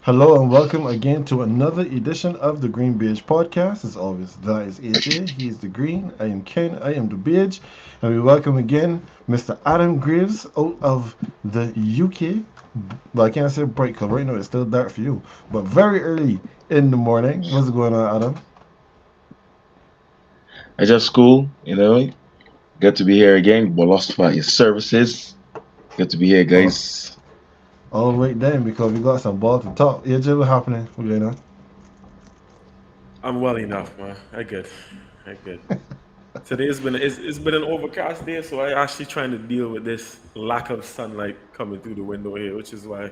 Hello and welcome again to another edition of the GreenBaje podcast. As always, that is AJ. He is the green. I am Ken. I am the beige. And we welcome again Mr. Adam Graves out of the UK. Well, I can't say bright because right now it's still dark for you, but very early in the morning. What's going on, Adam? I just cool, Good to be here again. But lost for your services. Good to be here, Oh, guys. all right then, because we got some ball to talk. AJ, what's happening? What's going on? I'm well enough, man. I good. I good. Today's been it's been an overcast day, so I actually trying to deal with this lack of sunlight coming through the window here, which is why I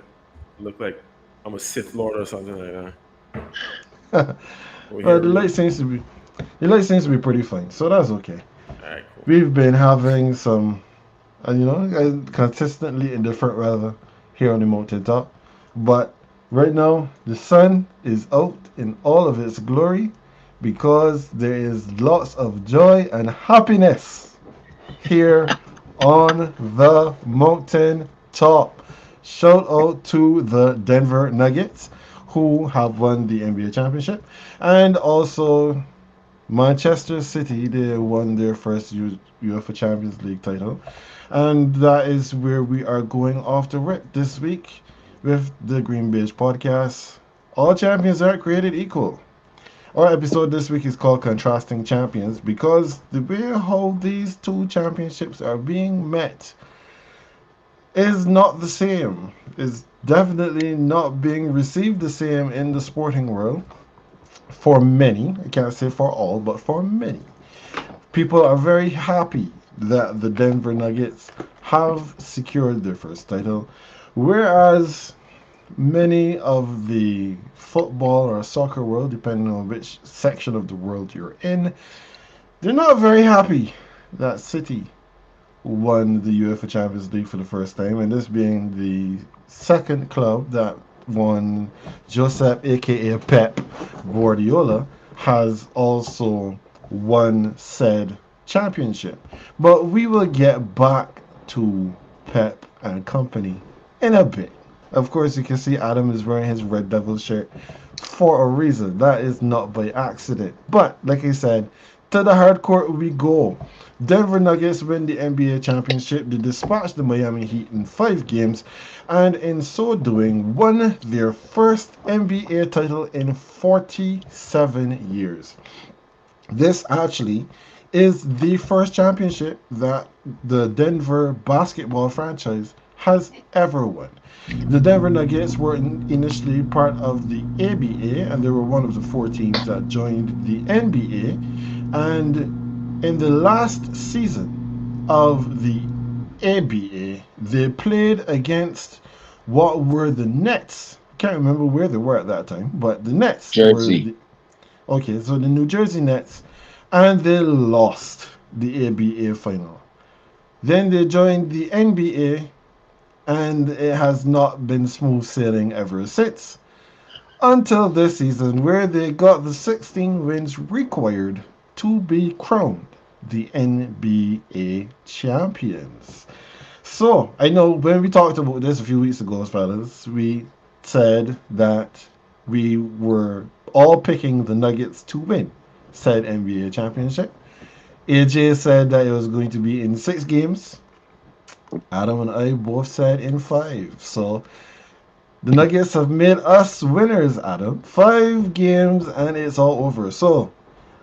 look like I'm a Sith Lord or something like that. Over Well, here, real. the light seems to be pretty fine, so that's okay. All right, cool. We've been having some consistently in different weather here on the mountaintop. But right now, the sun is out in all of its glory because there is lots of joy and happiness here on the mountain top. Shout out to the Denver Nuggets who have won the NBA championship, and also Manchester City. They won their first UEFA Champions League title, and that is where we are going off the rip this week with the GreenBaje podcast. All champions aren't created equal. Our episode this week is called Contrasting Champions because the way how these two championships are being met is not the same. Is definitely not being received the same in the sporting world for many. I can't say for all, but for many. People are very happy that the Denver Nuggets have secured their first title, whereas many of the football or soccer world, depending on which section of the world you're in, they're not very happy that City won the UEFA Champions League for the first time, and this being the second club that won. Joseph, aka Pep Guardiola, has also won said championship. But we will get back to Pep and company in a bit. Of course, you can see Adam is wearing his Red Devil shirt for a reason. That is not by accident. But, like I said, to the hard court we go. Denver Nuggets win the NBA championship. They dispatched the Miami Heat in 5 games, and in so doing, won their first NBA title in 47 years. This actually is the first championship that the Denver basketball franchise has ever won. The Denver Nuggets were initially part of the ABA, and they were one of the 4 teams that joined the NBA. And in the last season of the ABA, they played against what were the Nets. Can't remember where they were at that time, but the Nets were Jersey. the okay. So the New Jersey Nets, and they lost the ABA final. Then they joined the NBA, and it has not been smooth sailing ever since. Until this season, where they got the 16 wins required to be crowned the NBA champions. So, I know when we talked about this a few weeks ago, fellas, we said that we were all picking the Nuggets to win said NBA championship. AJ said that it was going to be in 6 games. Adam and I both said in 5. So the Nuggets have made us winners, Adam. 5 games and it's all over. So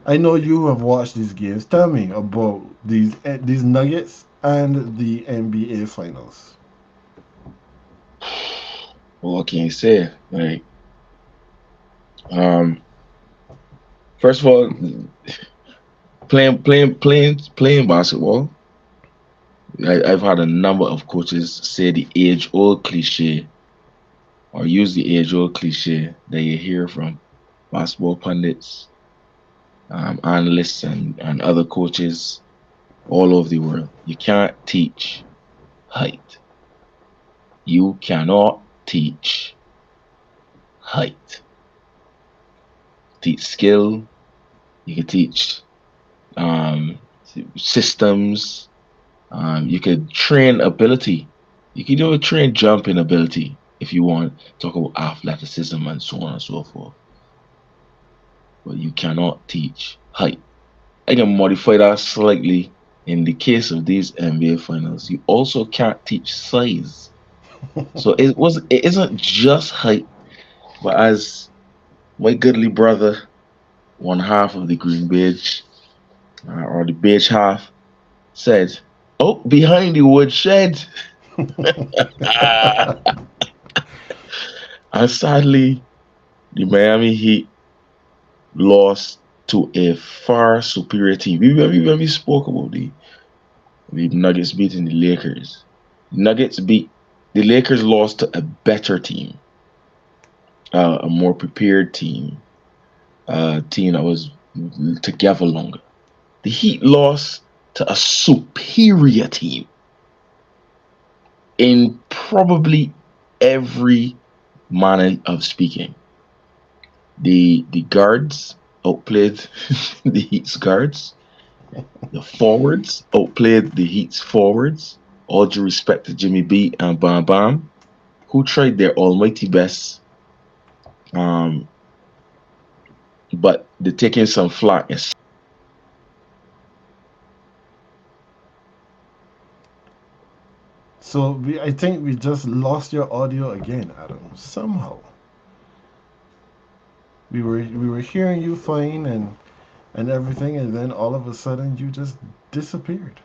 I know you have watched these games. Tell me about these Nuggets and the NBA Finals. Well, what can you say? Um, first of all, playing basketball. I've had a number of coaches say the age-old cliche or use the age-old cliche that you hear from basketball pundits, analysts, and other coaches all over the world. You can't teach height. You cannot teach height. Teach skill. You can teach um, systems. You could train ability. You can even train jumping ability if you want to talk about athleticism and so on and so forth. But you cannot teach height. I can modify that slightly. In the case of these NBA finals, you also can't teach size. So it isn't just height, but as my goodly brother, one half of the GreenBaje, or the beige half, said, "Oh, behind the woodshed." Ah, and sadly, the Miami Heat lost to a far superior team. We spoke about the Nuggets beating the Lakers. Nuggets beat the Lakers, lost to a better team, a more prepared team, a team that was together longer. The Heat lost to a superior team in probably every manner of speaking. The guards outplayed the Heat's guards. The forwards outplayed the Heat's forwards. All due respect to Jimmy B and Bam Bam, who tried their almighty best, um, but they're taking some flack. So I think we just lost your audio again, Adam. Somehow we were hearing you fine and everything, and then all of a sudden you just disappeared.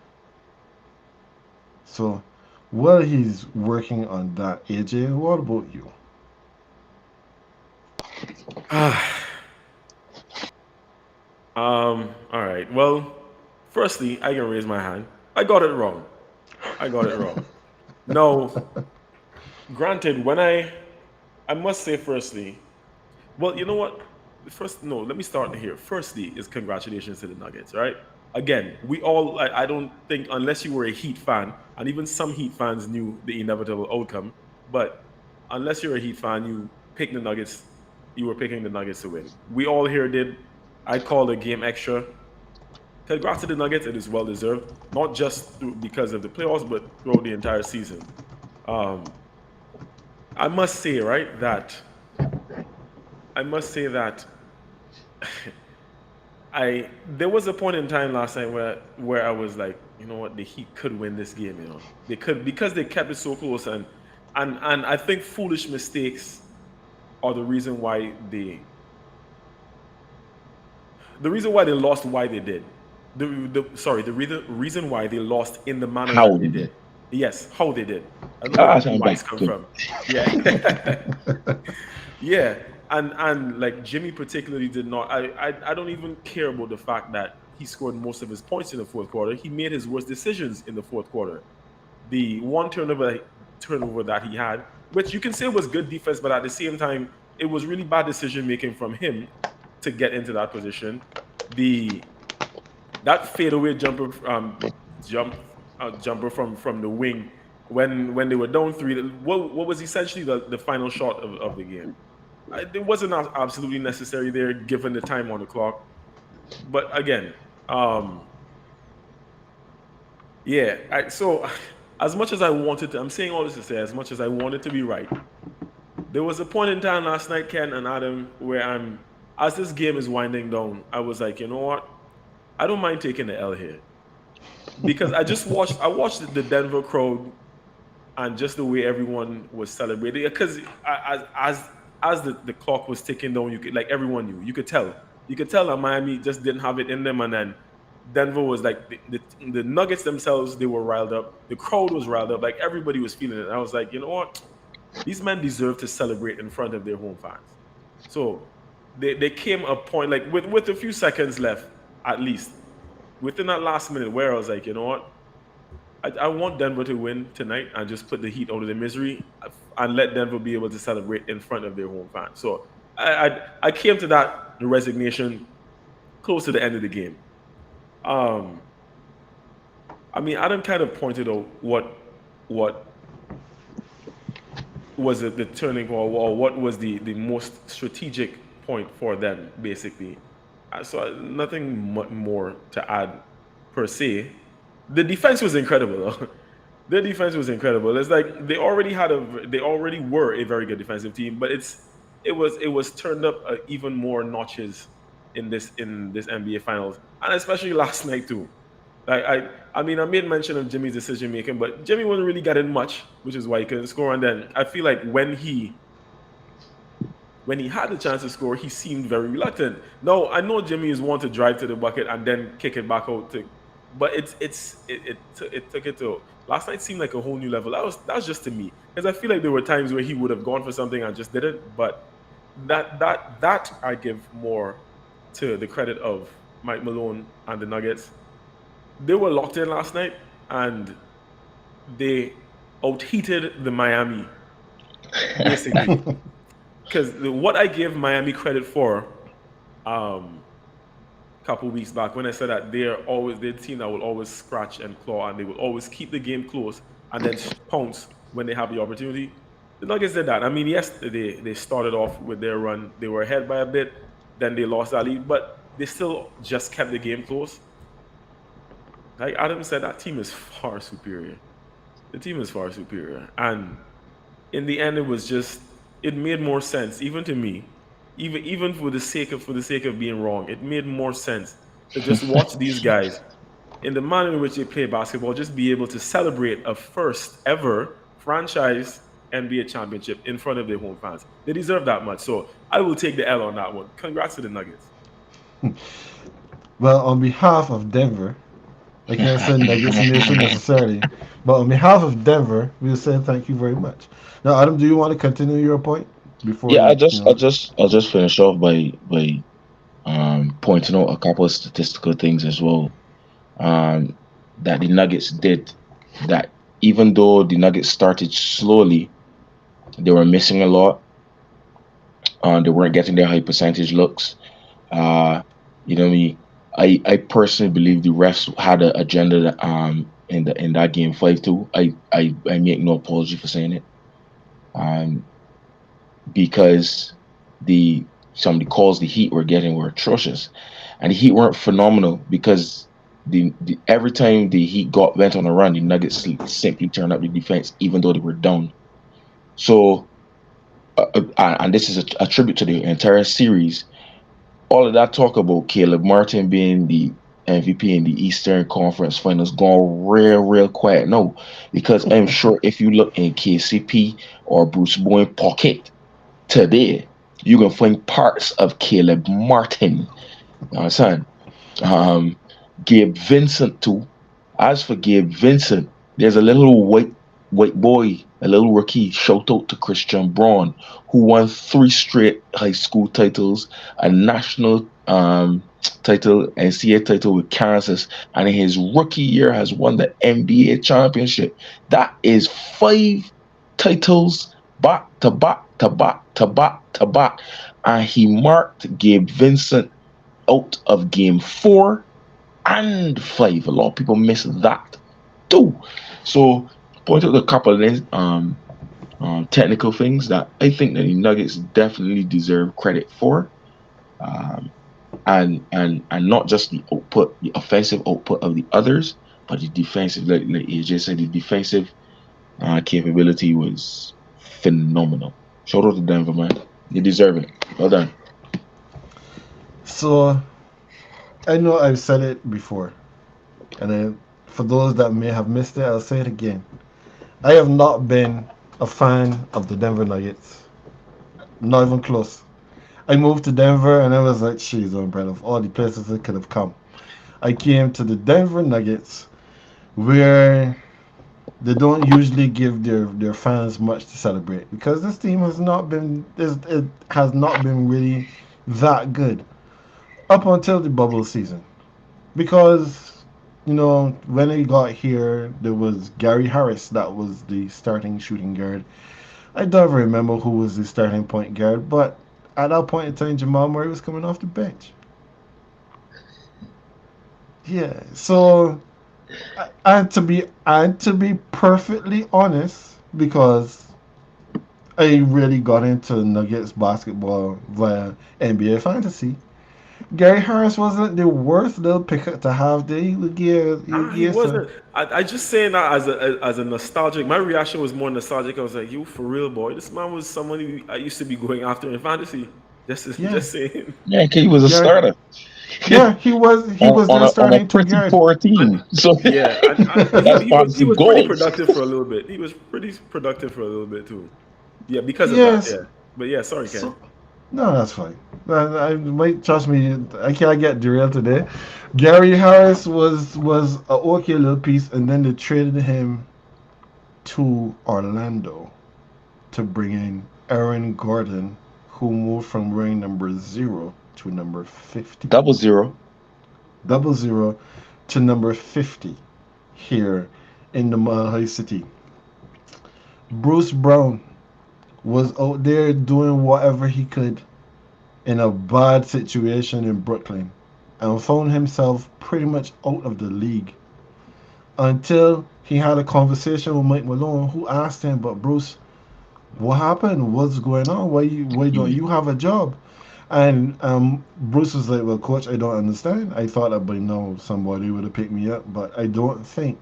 So while he's working on that, AJ, what about you? All right. Well, firstly, I can raise my hand. I got it wrong. I got it wrong. No, granted, I must say, firstly, well, you know what? First, no, let me start here. Firstly, is congratulations to the Nuggets, right? Again, we all, I don't think, unless you were a Heat fan, and even some Heat fans knew the inevitable outcome, but unless you're a Heat fan, you were picking the Nuggets to win. We all here did. I called the game extra. Congrats to the Nuggets. It is well deserved, not just because of the playoffs, but throughout the entire season. Um, I must say, right, that I must say that I there was a point in time last night where I was like, you know what, the Heat could win this game. They could, because they kept it so close, and I think foolish mistakes are the reason why they lost, why they did. The reason why they lost in the manner that How they did did. it? Yes, how they did. I don't know where Ah, the sound whys back. come Good. from. Yeah. Yeah, and like Jimmy particularly did not. I don't even care about the fact that he scored most of his points in the fourth quarter. He made his worst decisions in the fourth quarter. The one turnover that he had, which you can say was good defense, but at the same time, it was really bad decision making from him to get into that position. The that fadeaway jumper from the wing when they were down three. What was essentially the final shot of the game. It wasn't absolutely necessary there given the time on the clock. But again, um, yeah. So as much as I wanted to, I'm saying all this to say, as much as I wanted to be right, there was a point in time last night, Ken and Adam, where as this game is winding down, I was like, you know what? I don't mind taking the L here because I watched the Denver crowd and just the way everyone was celebrating. Because as the clock was ticking down, you could, like, everyone knew, you could tell that Miami just didn't have it in them, and then Denver was like the Nuggets themselves, they were riled up, the crowd was riled up, like everybody was feeling it. And I was like, you know what, these men deserve to celebrate in front of their home fans. So they came a point, like, with a few seconds left, at least within that last minute, where I was like, you know what, I want Denver to win tonight and just put the Heat out of the misery and let Denver be able to celebrate in front of their home fans. So I came to that resignation close to the end of the game. Um, I mean, Adam kind of pointed out what was the turning point, or what was the most strategic point for them, basically. So nothing more to add per se. The defense was incredible, though. Their defense was incredible. It's like they already were a very good defensive team, but it was turned up even more notches in this NBA Finals, and especially last night too. Like I mean, I made mention of Jimmy's decision making, but Jimmy wasn't really getting much, which is why he couldn't score. And then I feel like when he had the chance to score, he seemed very reluctant. No, I know Jimmy is one to drive to the bucket and then kick it back out to, but it took it to last night seemed like a whole new level. That was just to me because I feel like there were times where he would have gone for something and just didn't. But that I give more to the credit of Mike Malone and the Nuggets. They were locked in last night and they outheated the Miami basically because what I give Miami credit for, a couple weeks back when I said that they're the team that will always scratch and claw and they will always keep the game close and then pounce when they have the opportunity. The Nuggets did that. I mean, yes, they started off with their run. They were ahead by a bit, then they lost that lead, but they still just kept the game close. Like Adam said, that team is far superior. The team is far superior, and in the end, it made more sense even to me, even for the sake of being wrong. It made more sense to just watch these guys in the manner in which they play basketball, just be able to celebrate a first ever franchise NBA championship in front of their home fans. They deserve that much. So I will take the L on that one. Congrats to the Nuggets. Well, on behalf of Denver, I can't say Nuggets Nation necessarily, but on behalf of Denver, we'll say thank you very much. Now, Adam, do you want to continue your point before Yeah, you, you know? I'll just finish off by pointing out a couple of statistical things as well. Um, that the Nuggets did that even though the Nuggets started slowly, they were missing a lot. They weren't getting their high percentage looks. Uh, you know me. I personally believe the refs had an agenda that, in that game 5-2. I make no apology for saying it. Um, because the some of the calls the Heat were getting were atrocious, and the Heat weren't phenomenal because the every time the Heat got went on a run, the Nuggets simply turned up the defense even though they were down. So, and this is a tribute to the entire series. All of that talk about Caleb Martin being the MVP in the Eastern Conference Finals gone real quiet now, because I'm sure if you look in KCP or Bruce Bowen pocket today, you can find parts of Caleb Martin. You know what I'm saying? Um, Gabe Vincent too. As for Gabe Vincent, there's a little white boy, a little rookie. Shout out to Christian Braun, who won three straight high school titles, a national title, NCAA title with Kansas, and in his rookie year has won the NBA championship. That is five titles back to back to back to back to back, and he marked Gabe Vincent out of game 4 and 5. A lot of people miss that too. So point out a couple of things, technical things that I think that the Nuggets definitely deserve credit for, um, and not just the output, the offensive output of the others, but the defensive. Like AJ said, the defensive capability was phenomenal. Shout out to Denver, man. You deserve it. Well done. So, I know I've said it before, and for those that may have missed it, I'll say it again. I have not been a fan of the Denver Nuggets, not even close. I moved to Denver and I was like, "She's umbrella of all the places it could have come." I came to the Denver Nuggets, where they don't usually give their fans much to celebrate because this team it has not been really that good up until the bubble season. Because when I got here, there was Gary Harris that was the starting shooting guard. I don't even remember who was the starting point guard, but at that point in time, Jamal Murray was coming off the bench. Yeah, so and to be perfectly honest, because I really got into Nuggets basketball via NBA fantasy. Gary Harris wasn't the worst little pick to have there. He would Nah, he give some. wasn't. I just saying that as a nostalgic. My reaction was more nostalgic. I was like, "You for real, boy? This man was someone I used to be going after in fantasy." Yeah, Just saying. Yeah, 'cause he was a Gary. starter Yeah, he was on there a starting two pretty guard. poor team. So Yeah, that's he fantasy was pretty gold. productive for a little bit. He was pretty productive for a little bit too. Yeah, because of that. Yes. Yeah, but yeah, sorry, Ken. So no, that's fine. I might trust me. I can't get derailed today. Gary Harris was a okay little piece, and then they traded him to Orlando to bring in Aaron Gordon, who moved from wearing number 0 to number 50. Double zero. Double zero to number 50 here in the Mile High City. Bruce Brown was out there doing whatever he could in a bad situation in Brooklyn and found himself pretty much out of the league until he had a conversation with Mike Malone, who asked him, "But Bruce, what happened? What's going on? Why don't you have a job?" And Bruce was like, "Well, coach, I don't understand. I thought that by now somebody would have picked me up, but I don't think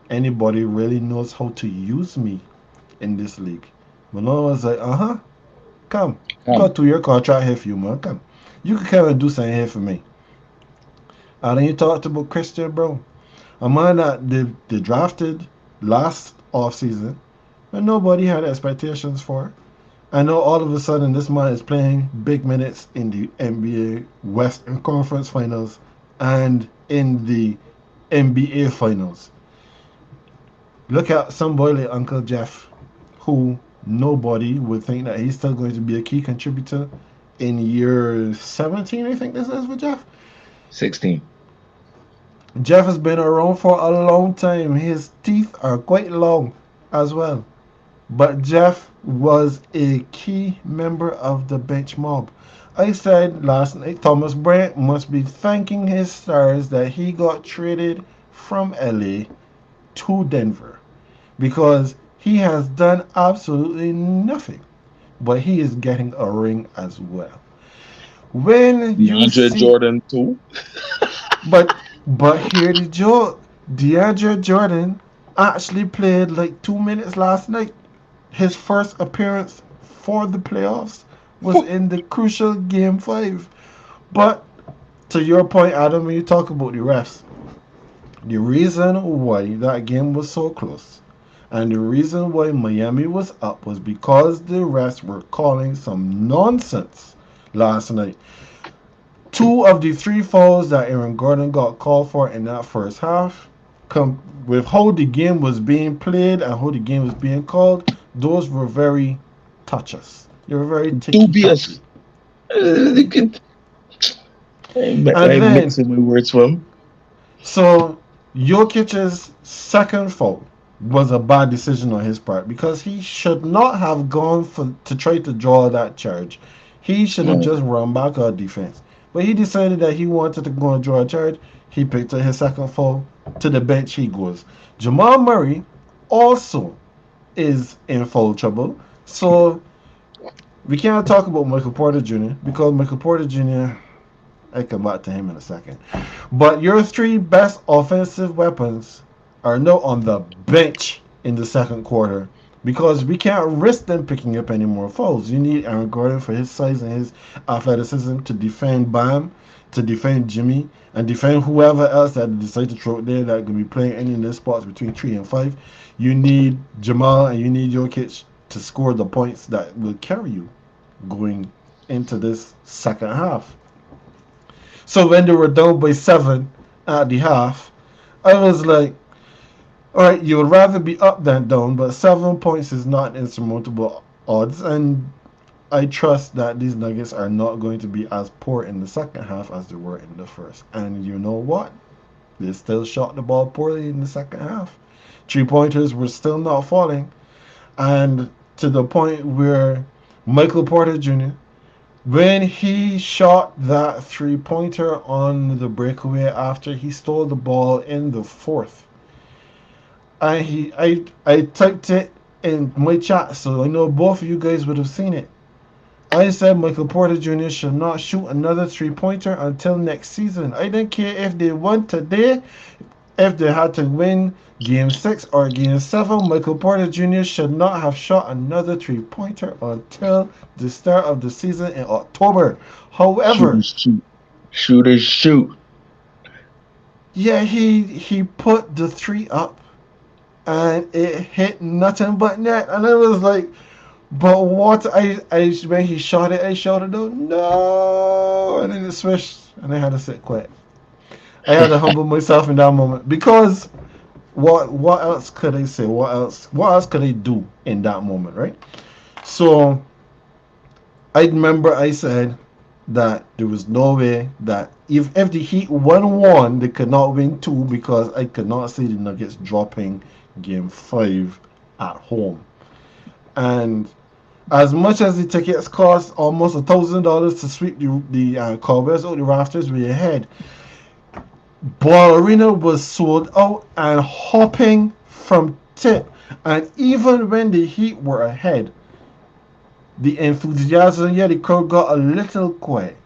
anybody really knows how to use me in this league." Malone was like, "Uh huh, come, Um, got 2 year contract here for you, man. Come, you can come and do something here for me." And then you talked about Christian Brown, a man that they drafted last offseason and nobody had expectations for. I know all of a sudden this man is playing big minutes in the NBA Western Conference Finals and in the NBA Finals. Look at some boy like Uncle Jeff, who nobody would think that he's still going to be a key contributor in year 17, I think this is for Jeff. 16. Jeff has been around for a long time. His teeth are quite long as well. But Jeff was a key member of the bench mob. I said last night Thomas Bryant must be thanking his stars that he got traded from LA to Denver because he has done absolutely nothing, but he is getting a ring as well. When you DeAndre see, Jordan too. but here the joke, DeAndre Jordan actually played like 2 minutes last night. His first appearance for the playoffs was in the crucial game 5. But to your point, Adam, when you talk about the refs, the reason why that game was so close and the reason why Miami was up was because the refs were calling some nonsense last night. 2 of the 3 fouls that Aaron Gordon got called for in that first half, with how the game was being played and how the game was being called, those were very touches. They were very ticky tacky. Dubious. Uh, And I'm then, mixing my words for him. so Jokic's second foul was a bad decision on his part because he should not have gone for to try to draw that charge. He should have No. just run back our defense. But he decided that he wanted to go and draw a charge. He picked up his second foul. To the bench he goes. Jamal Murray also is in foul trouble. So we can't talk about Michael Porter Jr. because Michael Porter Jr. I come back to him in a second. But your 3 best offensive weapons are now on the bench in the second quarter because we can't risk them picking up any more fouls. You need Aaron Gordon for his size and his athleticism to defend Bam, to defend Jimmy, and defend whoever else that decide to throw it there that can be playing any of the spots between 3 and 5. You need Jamal and you need Jokic to score the points that will carry you going into this second half. So when they were down by 7 at the half, I was like, all right, you would rather be up than down, but 7 points is not insurmountable odds. And I trust that these Nuggets are not going to be as poor in the second half as they were in the first. And you know what? They still shot the ball poorly in the second half. 3 pointers were still not falling. And to the point where Michael Porter Jr., when he shot that 3 pointer on the breakaway after he stole the ball in the fourth, I typed it in my chat, so I know both of you guys would have seen it. I said Michael Porter Jr. should not shoot another 3-pointer until next season. I didn't care if they won today, if they had to win game 6 or game 7. Michael Porter Jr. should not have shot another 3-pointer until the start of the season in October. However, Shooters shoot. Shooters shoot. yeah, he put the three up and it hit nothing but net. And it was like, but what I when he shot it, I shouted out, no, and then it switched, and I had to sit quiet. I had to humble myself in that moment because what else could I say? What else could I do in that moment, right? So I remember I said that there was no way that if the Heat won one, they could not win two because I could not see the Nuggets dropping game 5 at home. And as much as the tickets cost almost $1,000 to sweep the Cowboys out the rafters with your head, Ball Arena was sold out and hopping from tip. And even when the Heat were ahead, the enthusiasm, yeah, the crowd got a little quiet,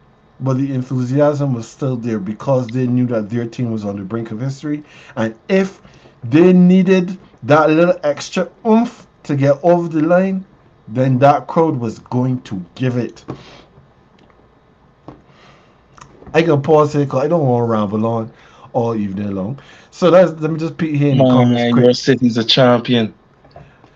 but the enthusiasm was still there because they knew that their team was on the brink of history. And if they needed that little extra oomph to get over the line, then that crowd was going to give it. I can pause here because I don't want to ramble on all evening long. So let me just peek here in the comments Man, quick. your city's a champion.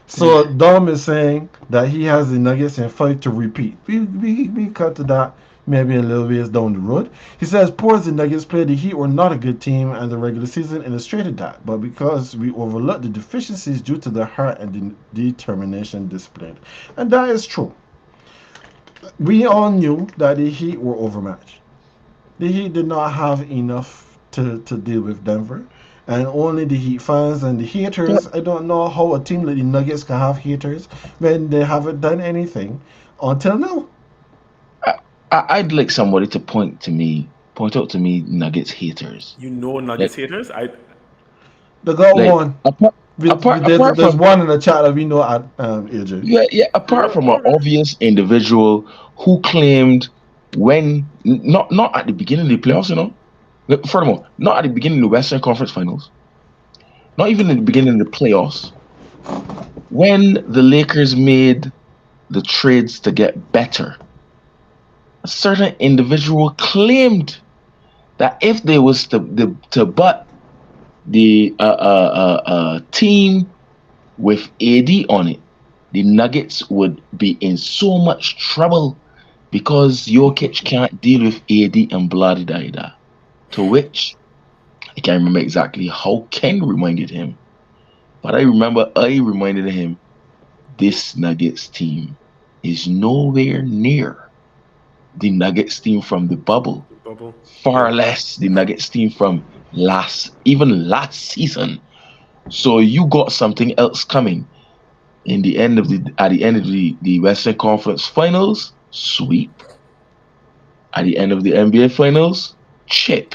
So Dom is saying that he has the Nuggets in 5 to repeat. We cut to that maybe a little ways down the road. He says, poor as the Nuggets played, the Heat were not a good team, and the regular season illustrated that. But because we overlooked the deficiencies due to the heart and the determination displayed, and that is true. We all knew that the Heat were overmatched. The Heat did not have enough to deal with Denver. And only the Heat fans and the haters. I don't know how a team like the Nuggets can have haters when they haven't done anything until now. I'd like somebody to point out to me Nuggets haters. You know Like, Nuggets haters? They got like one. apart apart There's from one in the chat that we know at AJ. yeah, apart from an Okay. obvious individual who claimed not at the beginning of the playoffs, you know. Furthermore, not at the beginning of the Western Conference Finals, not even at the beginning of the playoffs, when the Lakers made the trades to get better, a certain individual claimed that if they was to butt the team with AD on it, the Nuggets would be in so much trouble because Jokic can't deal with AD and bloody da. To which I can't remember exactly how Ken reminded him, but I remember I reminded him this Nuggets team is nowhere near the Nuggets team from the bubble, Bubble. far Yeah. less the Nuggets team from even last season. So you got something else coming at the end of the Western Conference Finals, sweep. At the end of the NBA Finals, chip.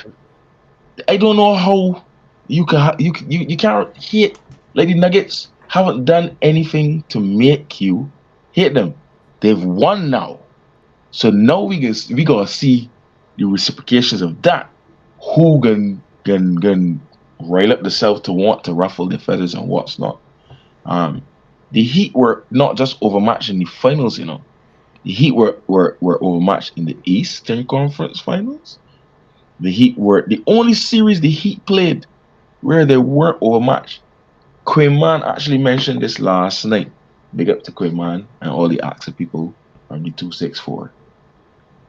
I don't know how you can't hate like the Nuggets haven't done anything to make you hate them. They've won now, so now we gotta see the reciprocations of that. Who can rile up the self to want to ruffle the feathers and what's not. Um, the Heat were not just overmatched in the finals, you know. The Heat were overmatched in the Eastern Conference Finals. The Heat were the only series the Heat played where they weren't overmatched. Quayman actually mentioned this last night. Big up to Quayman and all the AXA people from the 264.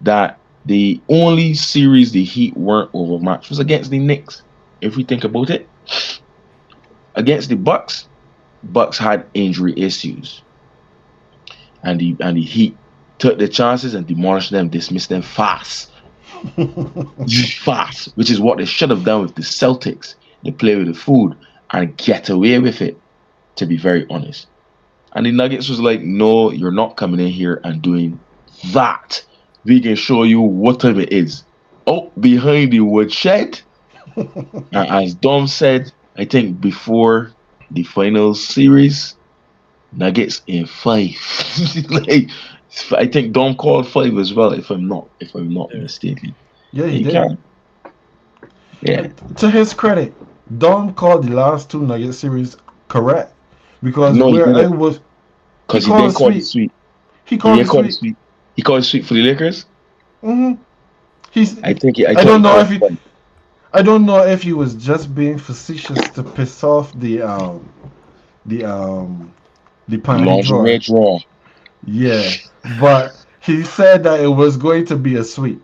That the only series the Heat weren't overmatched was against the Knicks. If we think about it, against the Bucks had injury issues, and the Heat took the chances and demolished them, dismissed them fast. Fast, which is what they should have done with the Celtics. They play with the food and get away with it, to be very honest. And the Nuggets was like, no, you're not coming in here and doing that. We can show you what time it is. Oh, behind the woodshed. And as Dom said, I think before the final series, Nuggets in 5. Like, I think Dom called 5 as well, if I'm not Yeah. mistaken. Yeah, he You did. can't. Yeah. To his credit, Dom called the last two Nugget series correct because No, he where I didn't, was, he because he called a didn't call it sweep. sweet. He He called a didn't call it sweep. sweet. He called it sweet for the Lakers. hmm He's. I I thought don't he know called if he. 5. I don't know if he was just being facetious to piss off the the The panty lingerie drawer. draw. Yeah, but he said that it was going to be a sweep.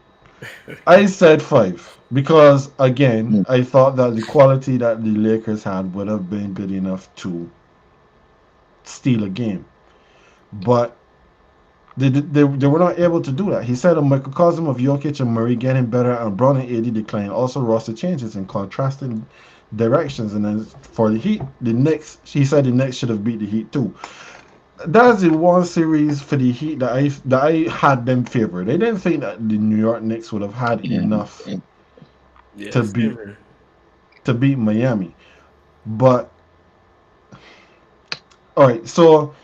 I said five because again, Hmm. I thought that the quality that the Lakers had would have been good enough to steal a game, but they were not able to do that. He said a microcosm of Jokic and Murray getting better and Brown and AD decline. Also, roster changes in contrasting directions. And then for the Heat, the Knicks, he said the Knicks should have beat the Heat too. That's the one series for the Heat that I had them favored. I didn't think that the New York Knicks would have had Yeah. enough And to Yeah, beat same here. Miami. But all right, so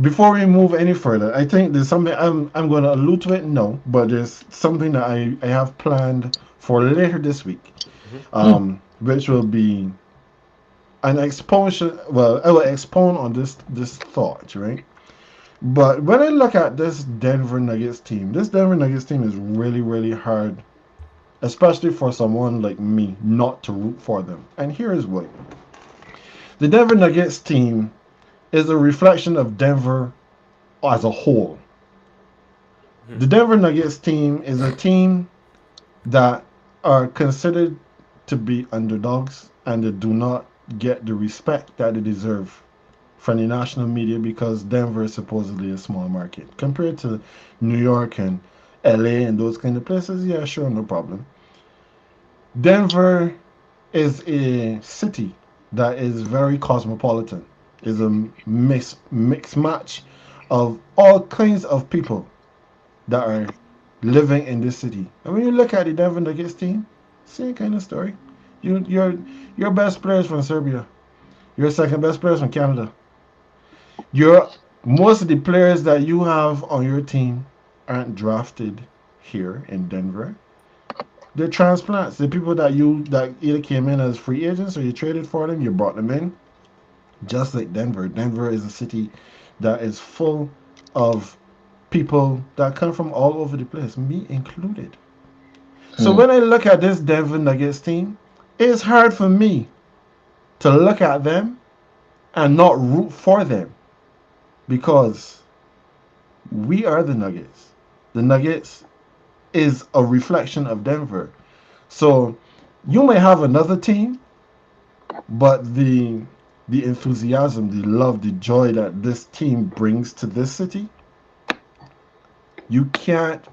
before we move any further, I think there's something I'm going to allude to it now, but there's something that I have planned for later this week, Hmm. hmm, which will be an exposition. Well, I will expound on this thought, right? But when I look at this Denver Nuggets team is really really hard, especially for someone like me not to root for them. And here is why: the Denver Nuggets team is a reflection of Denver as a whole. The Hmm. Denver Nuggets team is a team that are considered to be underdogs and they do not get the respect that they deserve from the national media because Denver is supposedly a small market compared to New York and LA and those kind of places. Yeah, sure, no problem. Denver is a city that is very cosmopolitan. Is a mix match of all kinds of people that are living in this city. And when you look at the Denver Nuggets team, same kind of story. Your best players from Serbia. Your second best players from Canada. Your most of the players that you have on your team aren't drafted here in Denver. They're transplants. They're people that either came in as free agents or you traded for them, you brought them in. Just like Denver. Denver is a city that is full of people that come from all over the place, me included. So hmm. when I look at this Denver Nuggets team, it's hard for me to look at them and not root for them because we are the Nuggets. The Nuggets is a reflection of Denver. So you may have another team, but the enthusiasm, the love, the joy that this team brings to this city, you can't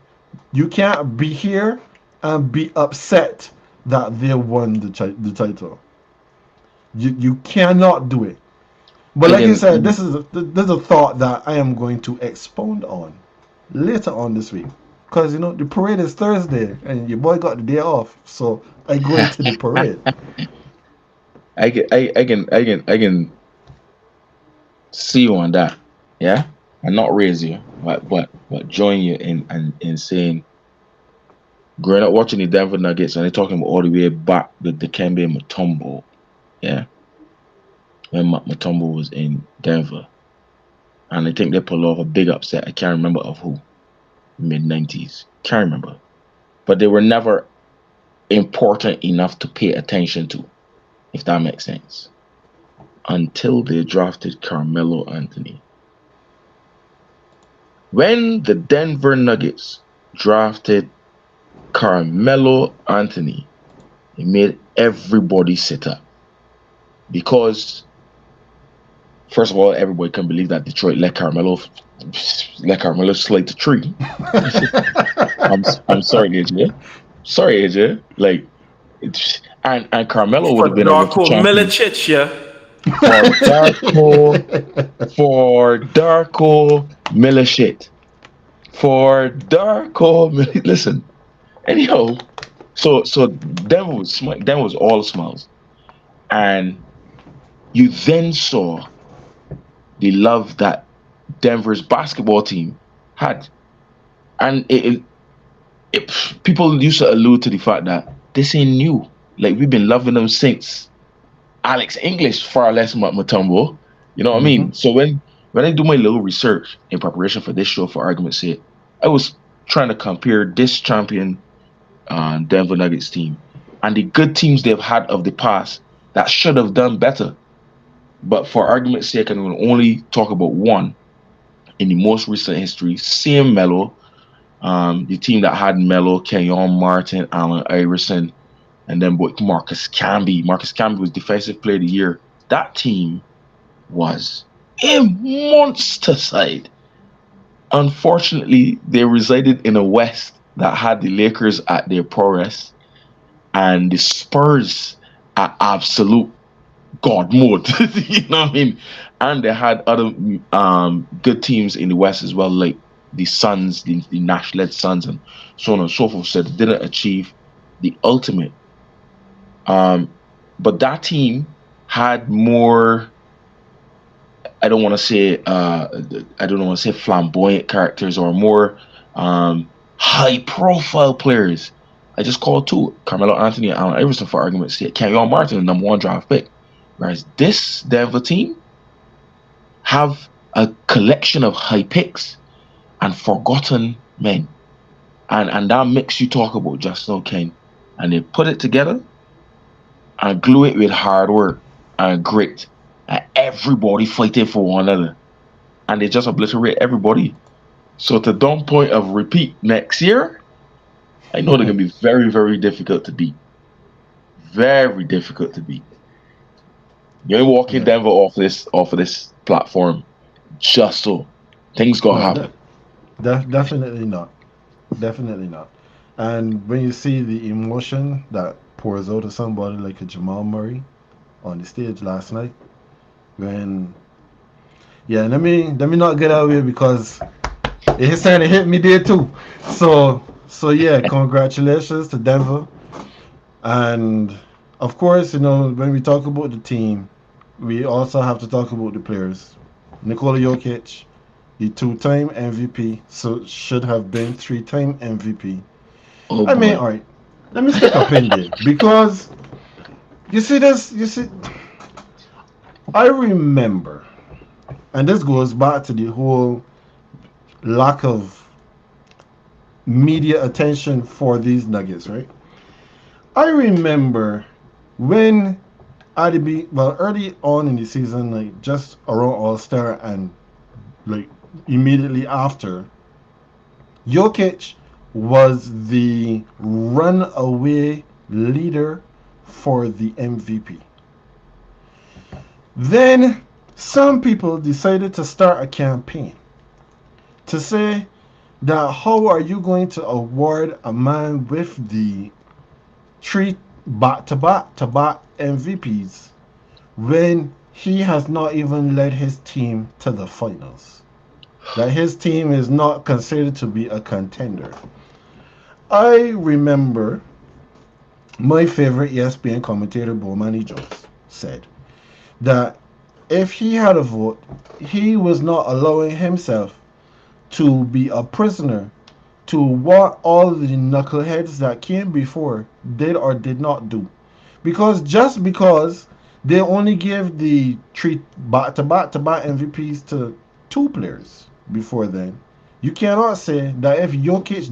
you can't be here and be upset that they won the title. You cannot do it. But like I said, Again, this is a thought that I am going to expound on later on this week. Because the parade is Thursday and your boy got the day off. So I go into the parade. I can see you on that. Yeah, and not raise you, but join you in saying, growing up watching the Denver Nuggets, and they're talking about all the way back with the Kembe Mutombo. Yeah, when Mutombo was in Denver, and I think they pulled off a big upset. I can't remember of who. Mid 90s, can't remember, but they were never important enough to pay attention to, if that makes sense, until they drafted Carmelo Anthony. When the Denver Nuggets drafted Carmelo Anthony, it made everybody sit up because, first of all, everybody can believe that Detroit let Carmelo slide the tree. I'm sorry, AJ. Sorry, AJ. Like, and Carmelo would For have been a rookie Darko champion Milicic, yeah. for Darko Milishit. For Darko Listen. Anyhow, so Denver was all smiles. And you then saw the love that Denver's basketball team had. And people used to allude to the fact that this ain't new. Like, we've been loving them since Alex English, far less Mutombo. You know what I Mm-hmm. mean? So when I do my little research in preparation for this show, for argument's sake, I was trying to compare this champion Denver Nuggets team and the good teams they've had of the past that should have done better. But for argument's sake, I'm going to only talk about one in the most recent history. Same Melo, the team that had Melo, Kenyon Martin, Allen Iverson, and then Marcus Camby. Marcus Camby was Defensive Player of the Year. That team was a monster side. Unfortunately, they resided in a West that had the Lakers at their prowess and the Spurs at absolute God mode. You know what I mean? And they had other good teams in the West as well, like the Suns, the Nash-led Suns, and so on and so forth. So they didn't achieve the ultimate. But that team had more. I don't want to say. I don't want to say flamboyant characters or more high-profile players. I just called two: Carmelo Anthony and Allen Iverson, for argument's sake. Kenyon Martin, the number one draft pick. Whereas this Denver team have a collection of high picks and forgotten men. And that makes you talk about Justin O'Kane. And they put it together and glue it with hard work and grit. And everybody fighting for one another. And they just obliterate everybody. So to dumb point of repeat next year, I know they're going to be very, very difficult to beat. Very difficult to beat. You ain't walking Denver off of this platform just so. Things gonna happen. Definitely not. Definitely not. And when you see the emotion that pours out of somebody like a Jamal Murray on the stage last night, when let me not get out of here because it's starting to hit me there too. So yeah, congratulations to Denver. And of course, when we talk about the team, we also have to talk about the players. Nikola Jokic, the two-time MVP, so should have been three-time MVP. Oh I mean, boy. all right, let me stick a pin there because you see, I remember, and this goes back to the whole lack of media attention for these Nuggets, right? I remember when early on in the season, like just around All Star and like immediately after, Jokic was the runaway leader for the MVP. Then some people decided to start a campaign to say that how are you going to award a man with the three back-to-back MVPs when he has not even led his team to the finals? That his team is not considered to be a contender. I remember my favorite ESPN commentator, Bomani Jones, said that if he had a vote, he was not allowing himself to be a prisoner to what all the knuckleheads that came before did or did not do. Because just because they only gave the three back-to-back MVPs to two players before then, you cannot say that if Jokic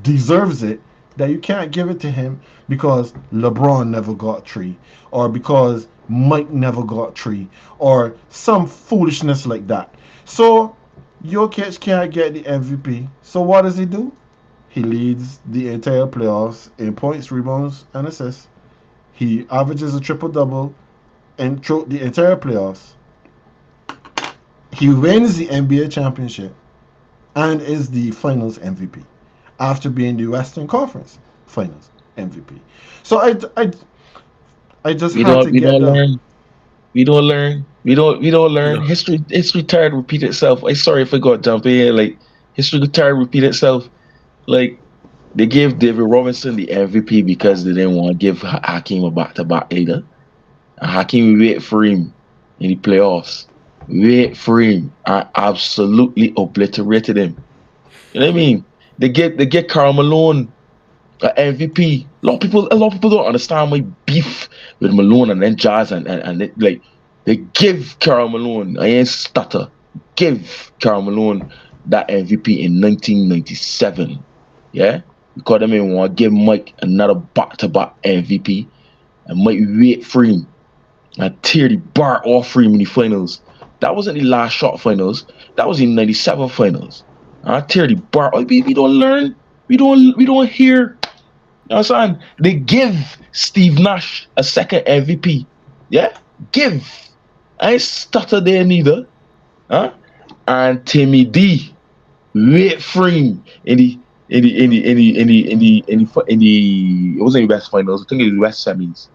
deserves it, that you can't give it to him because LeBron never got three, or because Mike never got three, or some foolishness like that. So Jokic can't get the MVP. So what does he do? He leads the entire playoffs in points, rebounds, and assists. He averages a triple double and throughout the entire playoffs. He wins the NBA championship and is the Finals MVP after being the Western Conference Finals MVP. So I just We had don't to we get don't that. learn. We don't You learn. know, History tired repeat itself. I sorry if I got jump in. Like, history tired repeat itself. Like, they gave David Robinson the MVP because they didn't want to give Hakeem a back-to-back either. And Hakeem wait for him in the playoffs. Wait for him. I absolutely obliterated him. You know what I mean? They get Karl Malone MVP. A lot of people don't understand my beef with Malone and then Jazz and like they give Karl Malone. I ain't stutter. Give Karl Malone that MVP in 1997. Yeah, because I mean want to give Mike another back-to-back MVP and Mike wait for him and tear the bar off for him in the finals. That wasn't the last shot finals. That was in '97 finals. I tear the bar. Oh, we don't learn. We don't hear. You know what I'm saying? They give Steve Nash a second MVP. Yeah? Give. I ain't stutter there neither. Huh? And Timmy D wait for him in the it wasn't the West finals, I think it was West semis.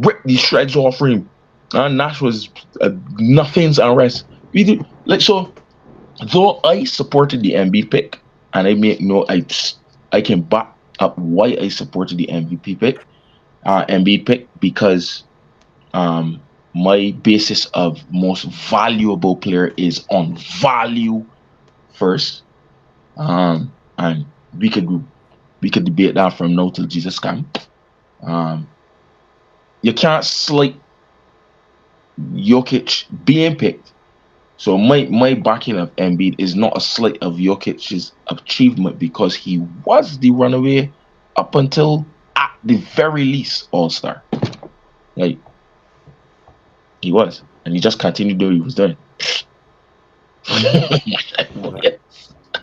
Rip the shreds off him. Nash was nothing's unrest. We did like so though I supported the MB pick and I make no I can back up why I supported the MVP pick, MB pick because my basis of most valuable player is on value first. And we could debate that from now till Jesus come. You can't slight Jokic being picked. So my backing of Embiid is not a slight of Jokic's achievement because he was the runaway up until at the very least All-Star. Like he was. And he just continued doing what he was doing.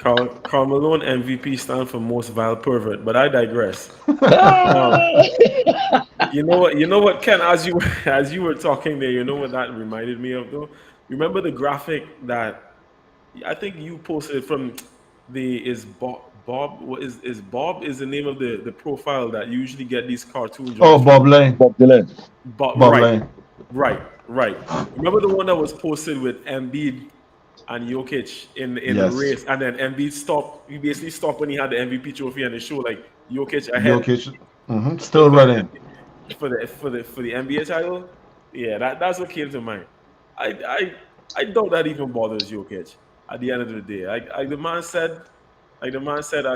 Karl Malone MVP stand for most vile pervert, but I digress. You know what, Ken? As you were talking there, you know what that reminded me of though. Remember the graphic that I think you posted from the is Bob what is Bob is the name of the profile that usually get these cartoon Oh, jobs Bob from. Lane. Bob Dylan. But Bob Lane. right. Remember the one that was posted with Embiid and Jokic in the Yes. race, and then Embiid stopped. He basically stopped when he had the MVP trophy and the show like Jokic ahead Jokic. for Still running. the NBA title. Yeah, that's what came to mind. I doubt that even bothers Jokic at the end of the day. Like the man said at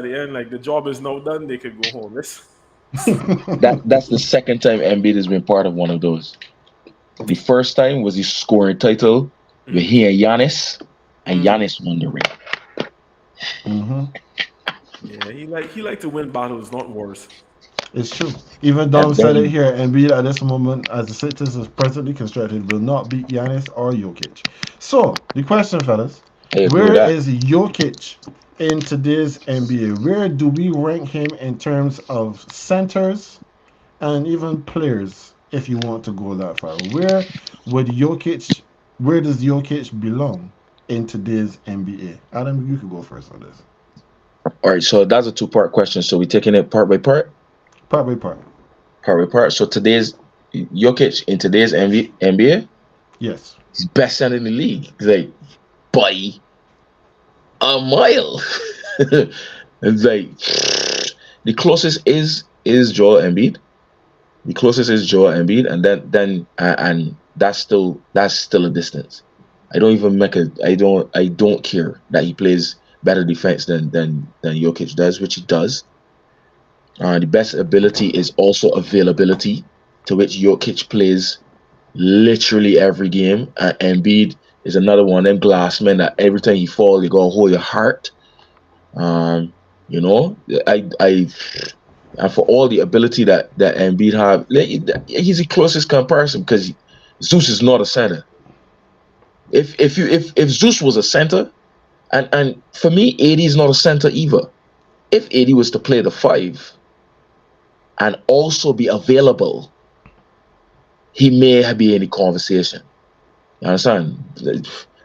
the end, like the job is now done. They could go home. That's the second time Embiid has been part of one of those. The first time was his scoring title with he and Giannis, and Giannis won the ring. Yeah, he like to win battles, not wars. It's true. Even Dom And said it then here. Embiid at this moment, as the Sixers is presently constructed, will not beat Giannis or Jokic. So the question, fellas, I agree with where that. is Jokic in today's NBA? Where do we rank him in terms of centers and even players? If you want to go that far, would Jokic? Where does Jokic belong in today's NBA? Adam, you could go first on this. All right, so that's a two-part question. So we're taking it part by part, Part by part. part by part. So today's Jokic in today's NBA, Yes. he's best center in the league. He's like by a mile. It's like the closest is Joel Embiid. The closest is Joel Embiid, and then that's still a distance. I don't even make a. I don't care that he plays better defense than Jokic does, which he does. The best ability is also availability, to which Jokic plays literally every game. Embiid is another one of them glass men that every time he fall, you gotta hold your heart. Um, you know, I and for all the ability that Embiid have, he's the closest comparison because Zeus is not a center. If Zeus was a center, and for me, AD is not a center either. If AD was to play the five and also be available, he may be in the conversation. You understand?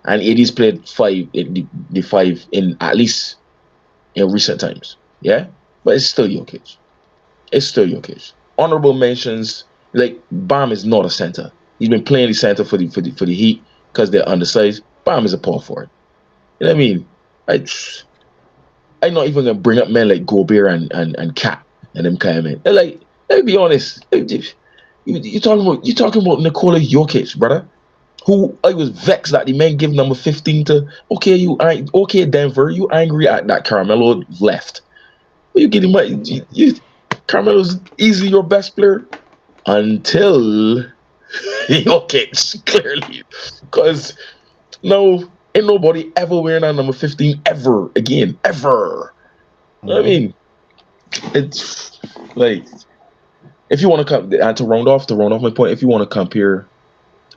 And AD's played the five in at least in recent times. Yeah, but it's still Jokic. It's still Jokic. Honorable mentions like Bam is not a center. He's been playing the center for the Heat because they're undersized. Bam is a power forward. You know what I mean? I'm not even gonna bring up men like Gobert and Cat and them kind of men. They're like, let me be honest. You talking about Nikola Jokic, brother? who I was vexed that the man give number 15 to. Okay, okay, Denver, you angry at that Carmelo left? But you get him right. Carmelo's easily your best player until Jokic, clearly, because no, ain't nobody ever wearing that number 15 ever again, ever. I Mm-hmm. mean, it's like if you want to come and to round off my point, if you want to compare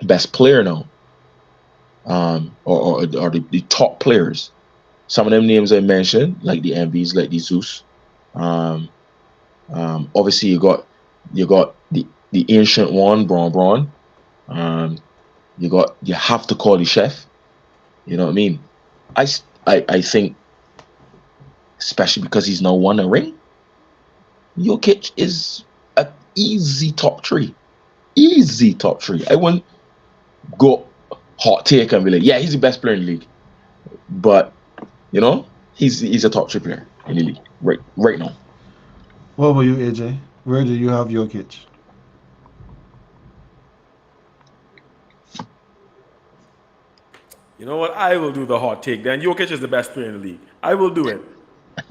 best player now, or the top players, some of them names I mentioned, like the MVs, like the Zeus, um, obviously you got the ancient one, Braun. Um, you have to call the chef. You know what I mean? I think especially because he's now won a ring, Jokic is an easy top three. Easy top three. I wouldn't go hot take and be like, yeah, he's the best player in the league. But he's a top three player in the league right now. What about you, AJ? Where do you have Jokic? You know what? I will do the hot take. Then Jokic is the best player in the league. I will do it.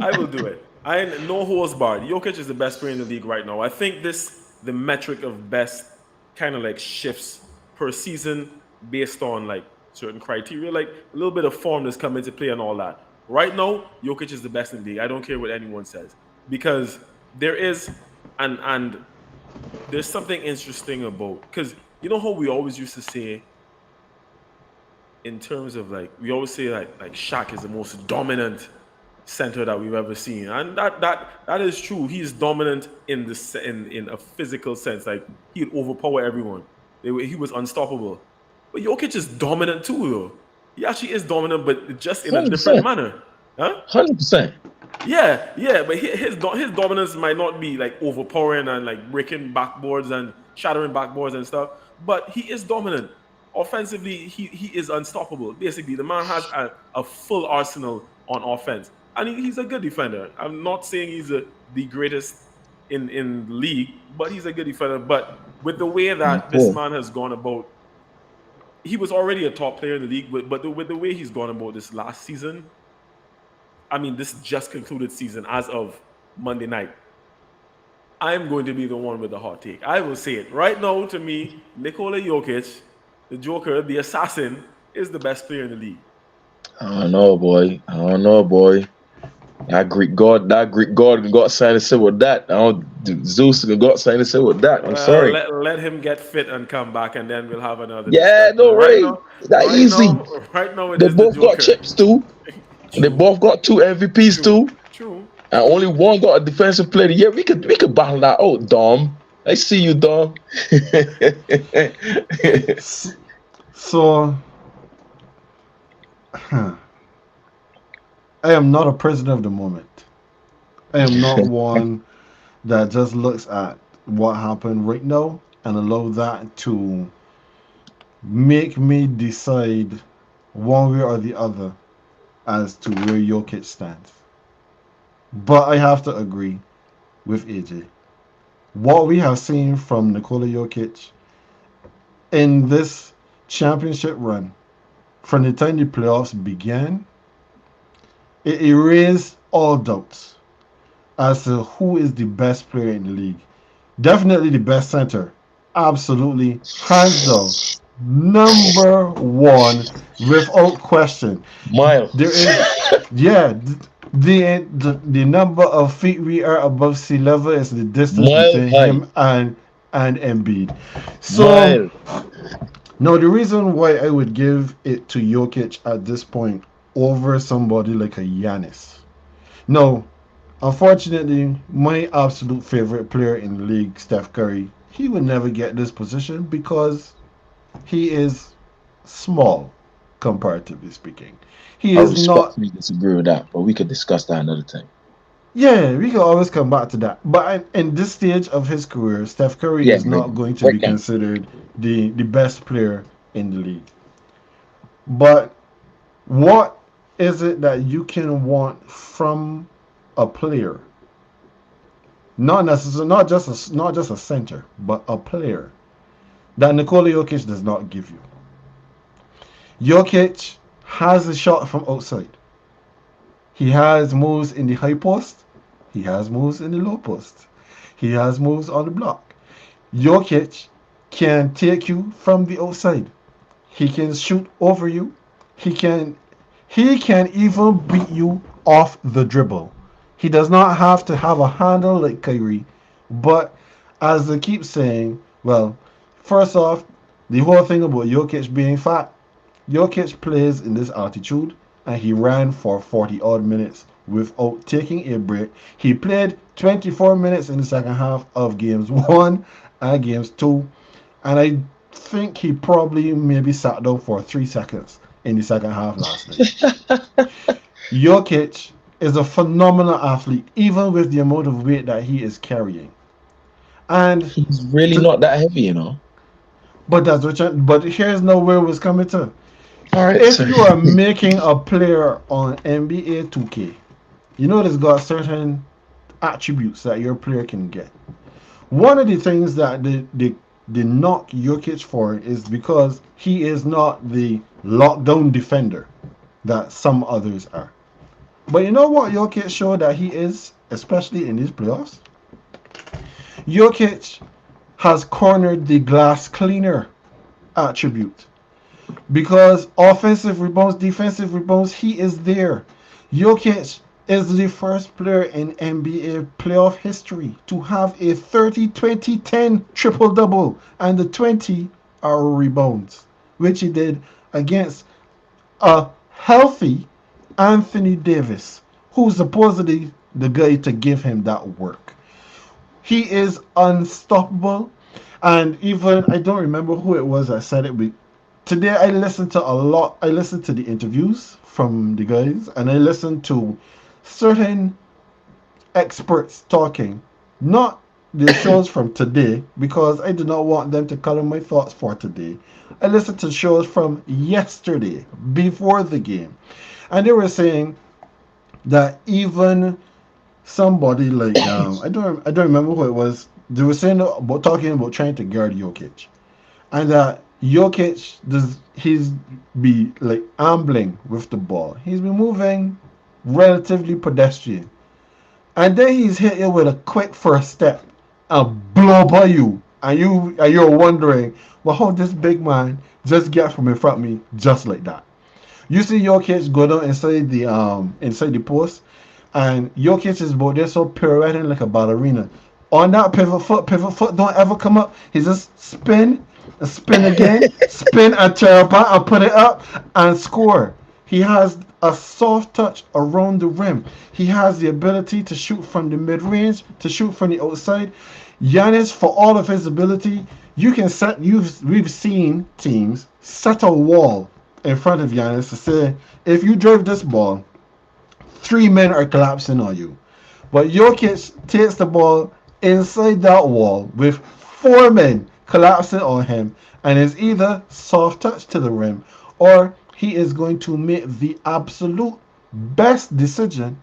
I will do it. I no holds barred. Jokic is the best player in the league right now. I think the metric of best kind of like shifts per season based on like certain criteria, like a little bit of form that's come into play and all that. Right now, Jokic is the best in the league. I don't care what anyone says because there is and there's something interesting about because you know how we always used to say in terms of like we always say like Shaq is the most dominant center that we've ever seen, and that is true. He's dominant in in a physical sense. Like he'd overpower everyone. He was unstoppable. But Jokic is dominant too, though. He actually is dominant, but just in a different 100%. manner. Huh? 100%. Yeah, yeah, but his dominance might not be like overpowering and like breaking backboards and shattering backboards and stuff, but he is dominant. Offensively, he is unstoppable. Basically, the man has a full arsenal on offense, and he's a good defender. I'm not saying he's the greatest in the league, but he's a good defender. But with the way that this Cool. man has gone about, he was already a top player in the league, but with the way he's gone about this last season, I mean, this just concluded season as of Monday night. I'm going to be the one with the hot take. I will say it right now. To me, Nikola Jokic, the Joker, the assassin, is the best player in the league. I don't know, boy. I don't know, boy. That Greek God got something to say with that. I don't Zeus got something to say with that. I'm Well, sorry. let him get fit and come back, and then we'll have another Yeah, discussion. no, Right right. now, That right easy. now, right now, it They is the both got Joker. chips too. They True, both got two MVPs true, too. true, And true. only one got a defensive player of the year. We could battle that out, Dom. I see you, Dom. So, I am not a prisoner of the moment. I am not one that just looks at what happened right now and allow that to make me decide one way or the other as to where Jokic stands. But I have to agree with AJ. What we have seen from Nikola Jokic in this championship run, from the time the playoffs began, it erased all doubts as to who is the best player in the league. Definitely the best center. Absolutely, hands down. Number one, without question. Mile. There is, yeah, the number of feet we are above sea level is the distance Mile between high. him and Embiid. So Mile. now the reason why I would give it to Jokic at this point over somebody like a Giannis. No, unfortunately, my absolute favorite player in the league, Steph Curry, he would never get this position because he is small, comparatively speaking. He I is not. respectfully disagree with that, but we could discuss that another time. Yeah, we can always come back to that. But in this stage of his career, Steph Curry Yeah, is right not now. going to Right be now. considered the best player in the league. But what is it that you can want from a player? Not necessarily, not just a center, but a player that Nikola Jokic does not give you. Jokic has a shot from outside. He has moves in the high post. He has moves in the low post. He has moves on the block. Jokic can take you from the outside. He can shoot over you. He can he can even beat you off the dribble. He does not have to have a handle like Kyrie, but as they keep saying, well, first off, the whole thing about Jokic being fat, Jokic plays in this altitude and he ran for 40 odd minutes without taking a break. He played 24 minutes in the second half of games 1 and games 2, and I think he probably maybe sat down for 3 seconds in the second half last night. Jokic is a phenomenal athlete, even with the amount of weight that he is carrying. And He's really to, not that heavy, you know. but here's now where it was coming to. All right, If sorry. you are making a player on NBA 2K, you know there's got certain attributes that your player can get. One of the things that they knock Jokic for is because he is not the lockdown defender that some others are. But you know what Jokic showed that he is, especially in these playoffs? Jokic has cornered the glass cleaner attribute. Because offensive rebounds, defensive rebounds, he is there. Jokic is the first player in NBA playoff history to have a 30-20-10 triple double, and the 20 are rebounds, which he did against a healthy Anthony Davis, who's supposedly the guy to give him that work. He is unstoppable. And even I don't remember who it was that said it, but today I listened to a lot. I listened to the interviews from the guys, and I listened to certain experts talking, not the shows from today, because I do not want them to color my thoughts for today. I listened to shows from yesterday, before the game, and they were saying that even somebody like I don't remember who it was. They were saying about talking about trying to guard Jokic, and that Jokic does he's be like ambling with the ball. He's been moving relatively pedestrian, and then he's hit you with a quick first step and blow by you, and you're wondering, well, how this big man just get from in front of me just like that. You see Jokic go down inside the post, and Jokic is about there so pirouetting like a ballerina. On that pivot foot don't ever come up. He just spin and spin again, spin and tear apart and put it up and score. He has a soft touch around the rim. He has the ability to shoot from the mid range, to shoot from the outside. Giannis, for all of his ability, you can set. We've seen teams set a wall in front of Giannis to say, if you drive this ball, 3 men are collapsing on you. But Jokic takes the ball inside that wall with 4 men collapsing on him, and is either soft touch to the rim, or he is going to make the absolute best decision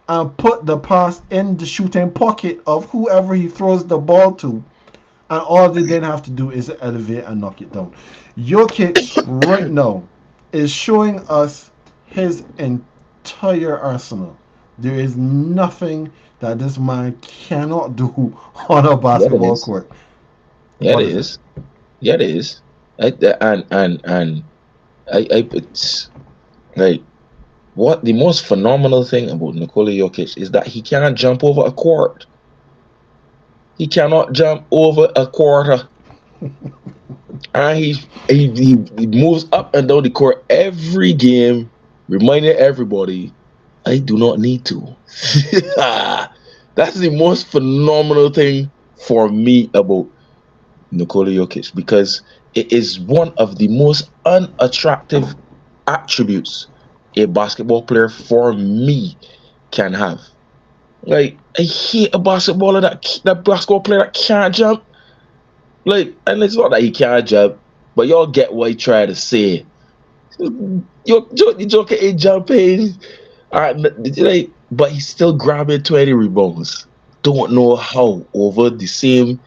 and put the pass in the shooting pocket of whoever he throws the ball to, and all they then have to do is elevate and knock it down. Jokic right now is showing us his entire arsenal. There is nothing that this man cannot do on a Yeah, it basketball is. court. Yeah, it What is it? is. Yeah, it is. And it's like what the most phenomenal thing about Nikola Jokic is that he cannot jump over a court. He cannot jump over a quarter, and he moves up and down the court every game, reminding everybody, I do not need to. That's the most phenomenal thing for me about Nikola Jokic, because it is one of the most unattractive attributes a basketball player for me can have. Like, I hate a basketball player that can't jump. Like, and it's not that he can't jump, but y'all get what he trying to say. Joker ain't jumping. Like, but he's still grabbing 20 rebounds. Don't know how over the same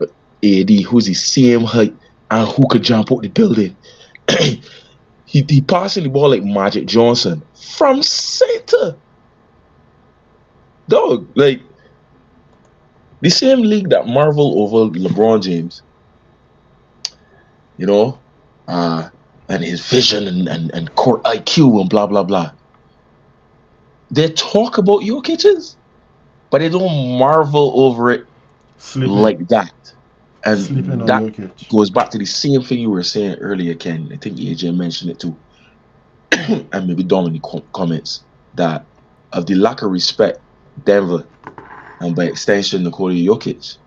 AD who's the same height and who could jump out the building. He passing the ball like Magic Johnson from center. Dog, like the same league that marvel over LeBron James, you know, and his vision and court IQ and blah blah blah. They talk about Jokic's, but they don't marvel over it Sleeping, like that. sleeping And on that Jokic. goes back to the same thing you were saying earlier, Ken. I think AJ mentioned it too, and maybe Dominic comments that of the lack of respect Denver and by extension Nikola Jokic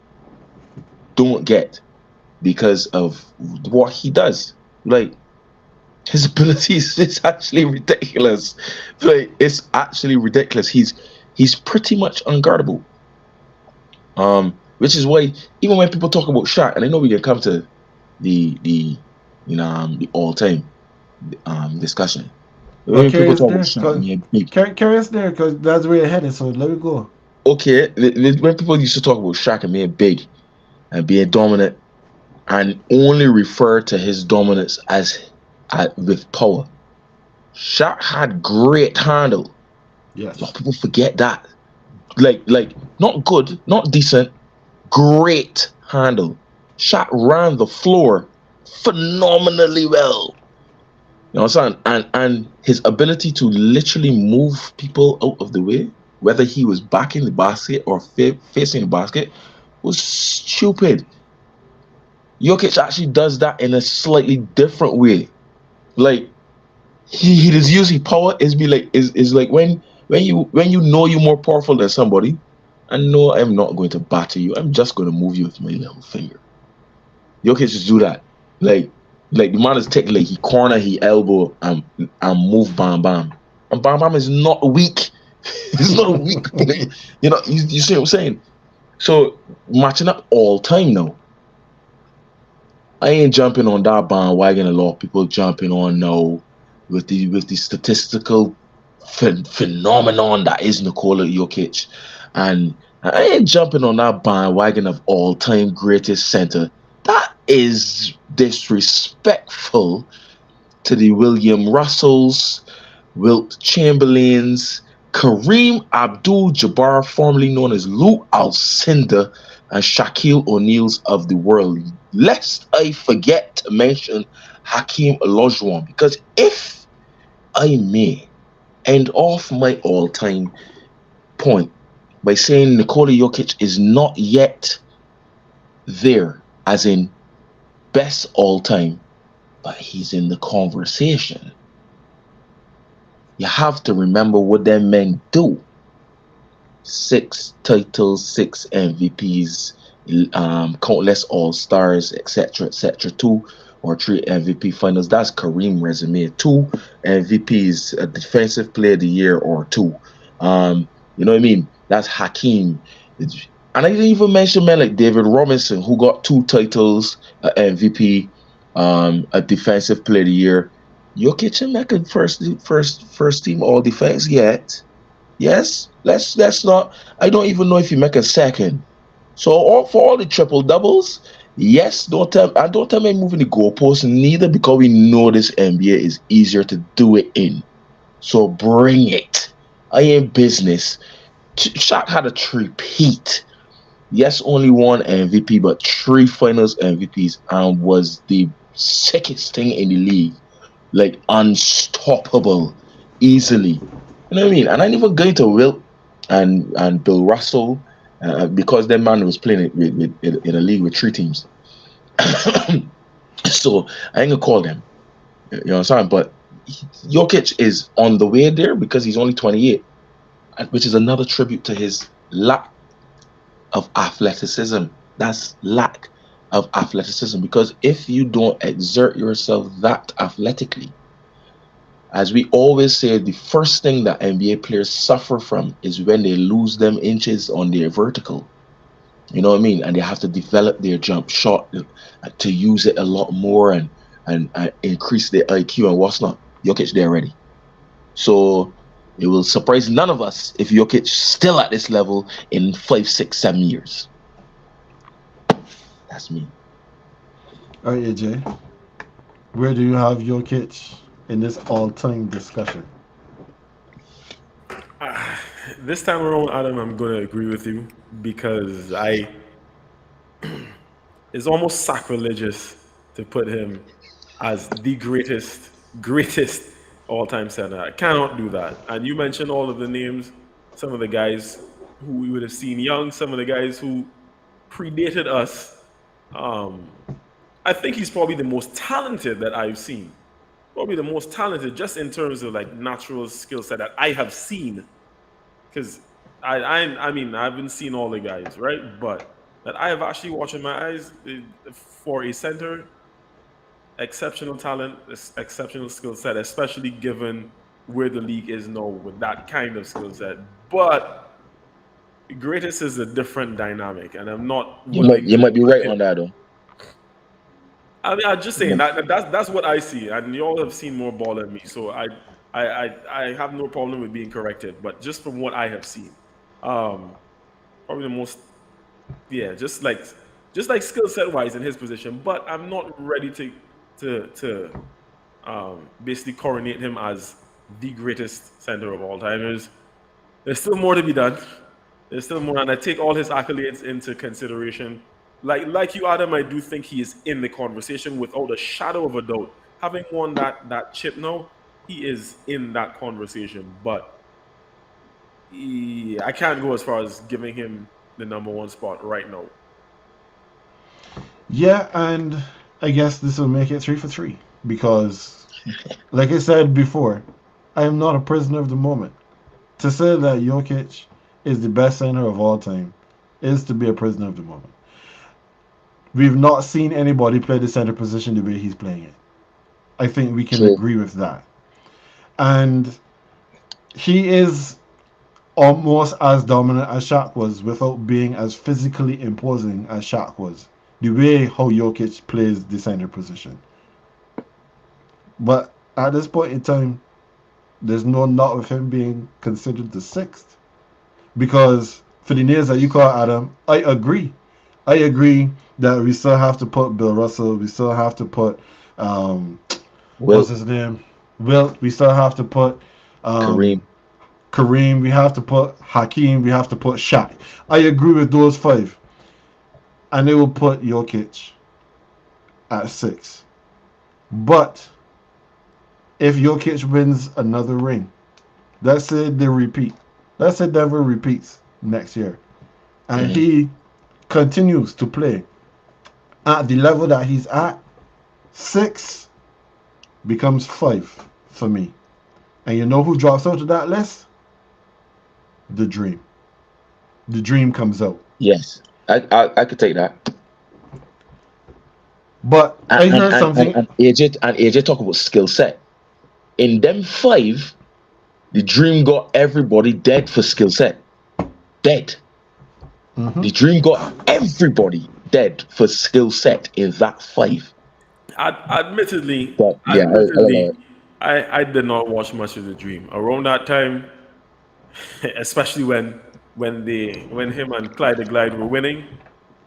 don't get because of what he does. Like his abilities is actually ridiculous. Like it's actually ridiculous. He's pretty much unguardable. Which is why even when people talk about Shaq, and I know we can come to the all time discussion. But When people talk about Shaq being big, carry us there, cause that's where you're headed. So let me go. okay, when people used to talk about Shaq and being big and being dominant, and only refer to his dominance as with power. Shaq had great handle. A lot Yes. of people forget that. Like not good, not decent, great handle. Shaq ran the floor phenomenally well. You know what I'm saying? And his ability to literally move people out of the way, whether he was backing the basket or facing the basket, was stupid. Jokic actually does that in a slightly different way. Like he just use his power is like when you know you're more powerful than somebody, and no, I'm not going to batter you. I'm just going to move you with my little finger. Jokic just do that. Like the man is taking like he corner, he elbow, and move Bam Bam. And Bam Bam is not weak. He's not weak. You see what I'm saying? So matching up all time now. I ain't jumping on that bandwagon. A lot of people jumping on now with the statistical phenomenon that is Nikola Jokic, and I ain't jumping on that bandwagon of all time greatest center. That is disrespectful to the William Russells, Wilt Chamberlains, Kareem Abdul-Jabbar, formerly known as Lou Alcindor, and Shaquille O'Neal's of the world. Lest I forget to mention Hakeem Olajuwon, because if I may end off my all-time point by saying Nikola Jokic is not yet there, as in best all-time, but he's in the conversation. You have to remember what them men do. 6 titles, 6 MVPs, countless All-Stars, etc., 2 or 3 MVP finals. That's Kareem resume. 2 MVPs, a defensive player of the year or 2. You know what I mean? That's Hakeem. And I didn't even mention men like David Robinson, who got 2 titles, MVP, a defensive player of the year. Jokic and making first team all defense yet. Yes, let's not. I don't even know if you make a second. So for all the triple doubles, yes. Don't tell me moving the goalposts neither, because we know this NBA is easier to do it in. So bring it. I ain't business. Shaq had a three-peat. Yes, only one MVP, but 3 Finals MVPs, and was the sickest thing in the league. Like unstoppable, easily. You know what I mean? And I never going to Wilt and Bill Russell, because that man was playing it in a league with 3 teams. So I ain't gonna call them. You know what I'm saying? But Jokic is on the way there because he's only 28, which is another tribute to his lack of athleticism. That's lack of athleticism, because if you don't exert yourself that athletically, as we always say, the first thing that NBA players suffer from is when they lose them inches on their vertical. You know what I mean? And they have to develop their jump shot to use it a lot more and increase their IQ and what's not. Jokic there already. So it will surprise none of us if Jokic still at this level in 5, 6, 7 years. That's me. All right, AJ. Where do you have Jokic in this all-time discussion? This time around, Adam, I'm going to agree with you because it's almost sacrilegious to put him as the greatest all-time center. I cannot do that. And you mentioned all of the names, some of the guys who we would have seen young, some of the guys who predated us. Um, I think he's probably the most talented that I've seen. Probably the most talented, just in terms of like natural skill set that I have seen. Because I mean, I haven't seen all the guys, right? But that I have actually watched in my eyes for a center, exceptional talent, exceptional skill set, especially given where the league is now with that kind of skill set. But greatest is a different dynamic, and I'm not willing You to might be put right him. on that though. I mean, I'm just You saying might- that's what I see, and you all have seen more ball than me, so I have no problem with being corrected. But just from what I have seen, um, probably the most, yeah, just like skill set wise in his position. But I'm not ready to basically coronate him as the greatest center of all time. There's still more to be done. There's still more, and I take all his accolades into consideration. Like you, Adam, I do think he is in the conversation without a shadow of a doubt. Having won that chip now, he is in that conversation. But I can't go as far as giving him the number one spot right now. Yeah, and I guess this will make it 3 for 3 because, like I said before, I am not a prisoner of the moment. To say that Jokic is the best center of all time is to be a prisoner of the moment. We've not seen anybody play the center position the way he's playing it. I think we can True. agree with that. And he is almost as dominant as Shaq was without being as physically imposing as Shaq was. The way how Jokic plays the center position. But at this point in time, there's no knot of him being considered the sixth. Because for the names that you call Adam, I agree. I agree that we still have to put Bill Russell. We still have to put what's Well, his name? Wilt. We still have to put Kareem. um, Kareem. We have to put Hakeem. We have to put Shaq. I agree with those five, and they will put Jokic at six. But if Jokic wins another ring, let's say they repeat. Let's say Denver repeats next year, and Mhm. he continues to play at the level that he's at, six becomes five for me. And you know who drops out of that list? The Dream. The Dream comes out. Yes, I could take that. But And I and heard and and, something. and AJ talk about skill set. In them five, the Dream got everybody dead for skill set. Dead. Hmm. The Dream got everybody dead for skill set in that five. Admittedly, But yeah, admittedly, I did not watch much of the Dream around that time, especially when him and Clyde the Glide were winning.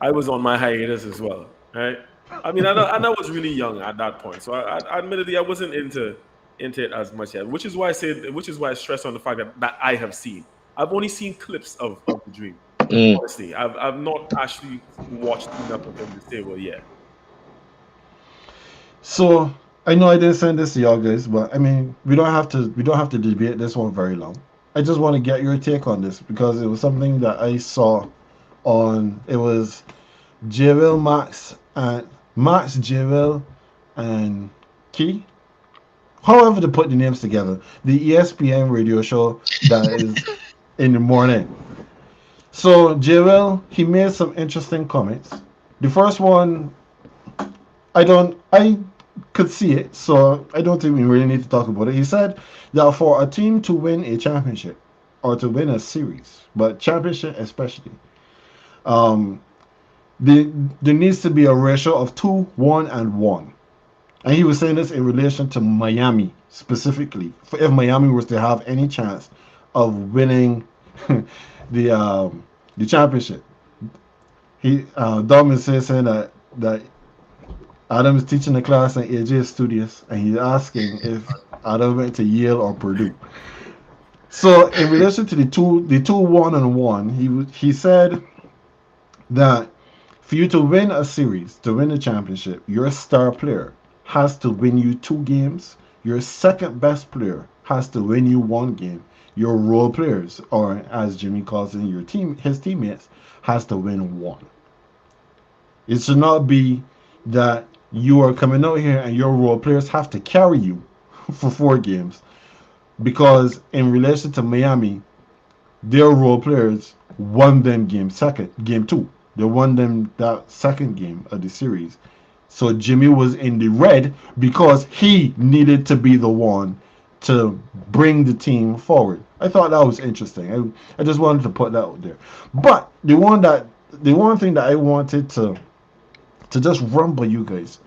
I was on my hiatus as well, right? I mean, and I was really young at that point, so admittedly I wasn't into it as much yet, which is why I stress on the fact that I have seen. I've only seen clips of the Dream. mm, Honestly, I've not actually watched enough of him to say, well, yeah. So I know I didn't send this to y'all guys, but I mean we don't have to debate this one very long. I just want to get your take on this because it was something that I saw on it was Jewel Max Jewel and Key. However to put the names together. The ESPN radio show that is in the morning. So Jewel, he made some interesting comments. The first one I could see it, so I don't think we really need to talk about it. He said that for a team to win a championship or to win a series, but championship especially, um, there needs to be a ratio of 2-1-1. And he was saying this in relation to Miami specifically. For if Miami was to have any chance of winning the the championship, he Dom is saying that Adam is teaching the class in AJ Studios, and he's asking if Adam went to Yale or Purdue. So in relation to the two one on one, he said that for you to win a series, to win a championship, your star player has to win you 2 games. Your second best player has to win you 1 game. Your role players, or as Jimmy calls it, his teammates, has to win one. It should not be that you are coming out here and your role players have to carry you for 4 games. Because in relation to Miami, their role players won them game 2. They won them that second game of the series. So Jimmy was in the red because he needed to be the one to bring the team forward. I thought that was interesting. I just wanted to put that out there. But the one thing that I wanted to just rumble you guys.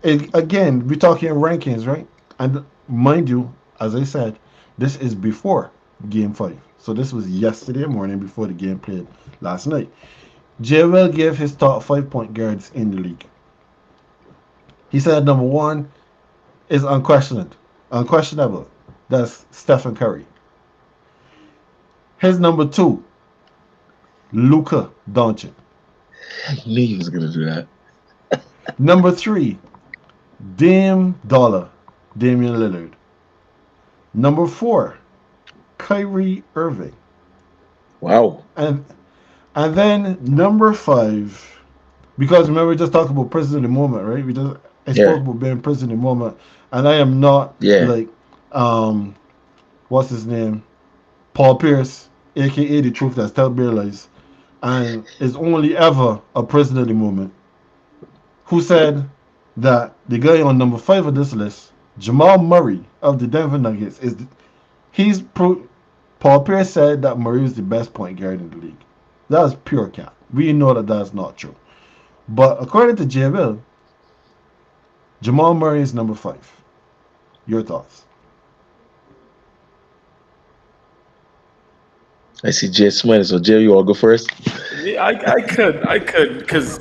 Again, we're talking rankings, right? And mind you, as I said, this is before Game 5. So this was yesterday morning before the game played last night. J. Will gave his top 5 point guards in the league. He said number 1 is unquestionable. That's Stephen Curry. His number 2, Luka Doncic. I knew he was gonna do that. Number 3, Damian Lillard. Number 4, Kyrie Irving. Wow. And then number 5, because remember we just talked about president of the moment, right? I Yeah. spoke about being president of the moment, and I am not Yeah. like what's his name? Paul Pierce, aka the truth that tell bare lies, and is only ever a prisoner of the moment, who said that the guy on number 5 of this list, Jamal Murray of the Denver Nuggets, Paul Pierce said that Murray is the best point guard in the league. That is pure cap. We know that that's not true. But according to J. Will, Jamal Murray is number 5. Your thoughts? I see Jay smiling, so Jay, you want to go first? Yeah, I could, because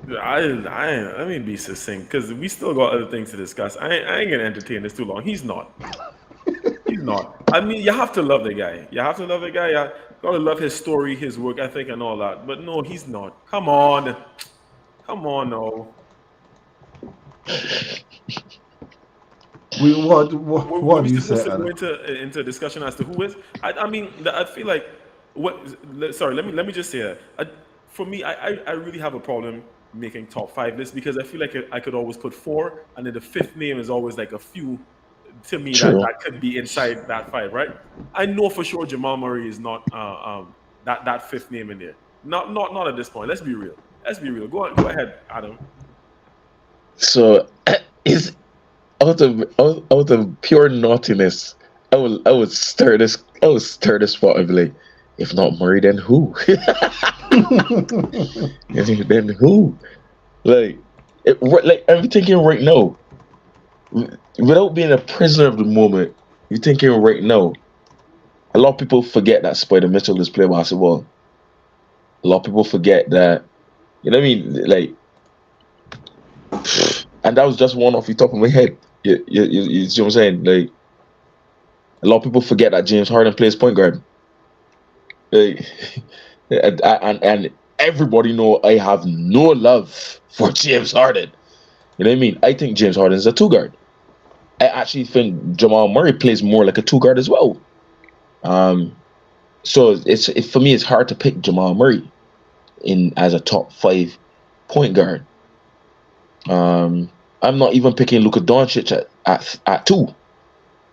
let me be succinct, because we still got other things to discuss. I ain't gonna entertain this too long. He's not. He's not. I mean, you have to love the guy. You have to love the guy. You gotta love his story, his work ethic, and all that. But no, he's not. Come on, no. What Were do we you supposed say, to go Adam? into discussion as to who is? I mean, I feel like what. Sorry, let me just say that. For me, I really have a problem making top 5 lists because I feel like I could always put 4, and then the 5th name is always like a few to me True. that could be inside that 5, right? I know for sure Jamal Murray is not that 5th name in there. Not at this point. Let's be real. Go ahead, Adam. So is out of pure naughtiness, I would stir this pot and be like, if not Murray, then who? Then who? Like I'm thinking right now, without being a prisoner of the moment, you're thinking right now. A lot of people forget that Spider Mitchell is playing basketball. A lot of people forget that, you know what I mean? Like, and that was just one off the top of my head. You see what I'm saying? Like, a lot of people forget that James Harden plays point guard. Like, and everybody know I have no love for James Harden. You know what I mean? I think James Harden is a 2 guard. I actually think Jamal Murray plays more like a 2 guard as well. So for me, it's hard to pick Jamal Murray as a top 5 point guard. I'm not even picking Luka Doncic at 2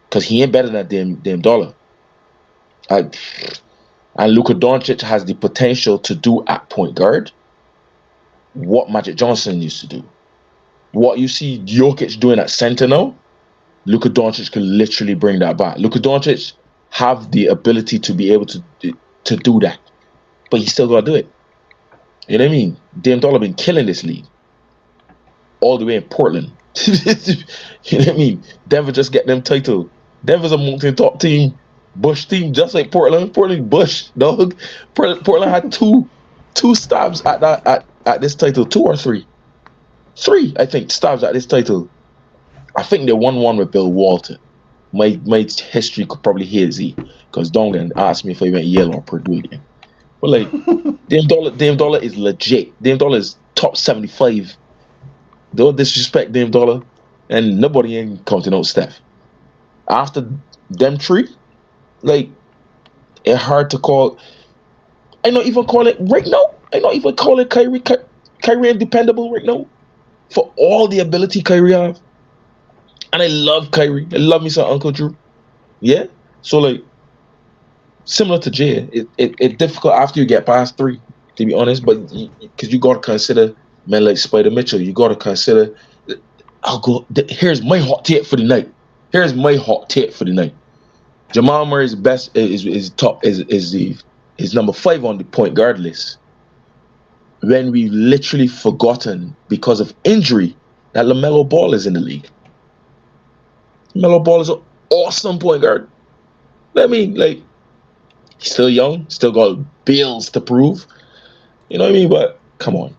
because he ain't better than Dame Dollar. And Luka Doncic has the potential to do at point guard what Magic Johnson used to do. What you see Jokic doing at center now, Luka Doncic can literally bring that back. Luka Doncic have the ability to be able to do that, but he still got to do it. You know what I mean? Dame Dollar been killing this league all the way in Portland. You know what I mean? Denver just get them title. Denver's a multi-top team, Bush team, just like Portland. Portland Bush, dog. Portland had two stabs at this title, 2 or 3. 3, I think, stabs at this title. I think they won one with Bill Walton. My history could probably hazy because Dongan asked me if I went Yale or Purdue again. But like, Dame Dollar is legit. Dame Dollar is top 75. Don't disrespect Dame Dollar, and nobody ain't counting out Steph. After them 3, like, it's hard to call. I not even call it right now. I not even call it Kyrie independable right now. For all the ability Kyrie have. And I love Kyrie. I love me some Uncle Drew. Yeah? So like, similar to Jay, it's difficult after you get past 3, to be honest, but because you got to consider men like Spider Mitchell. You got to consider, here's my hot take for the night. Jamal Murray's best is number 5 on the point guard list. When we've literally forgotten because of injury that LaMelo Ball is in the league. LaMelo Ball is an awesome point guard. I mean, like, he's still young, still got bills to prove. You know what I mean? But come on.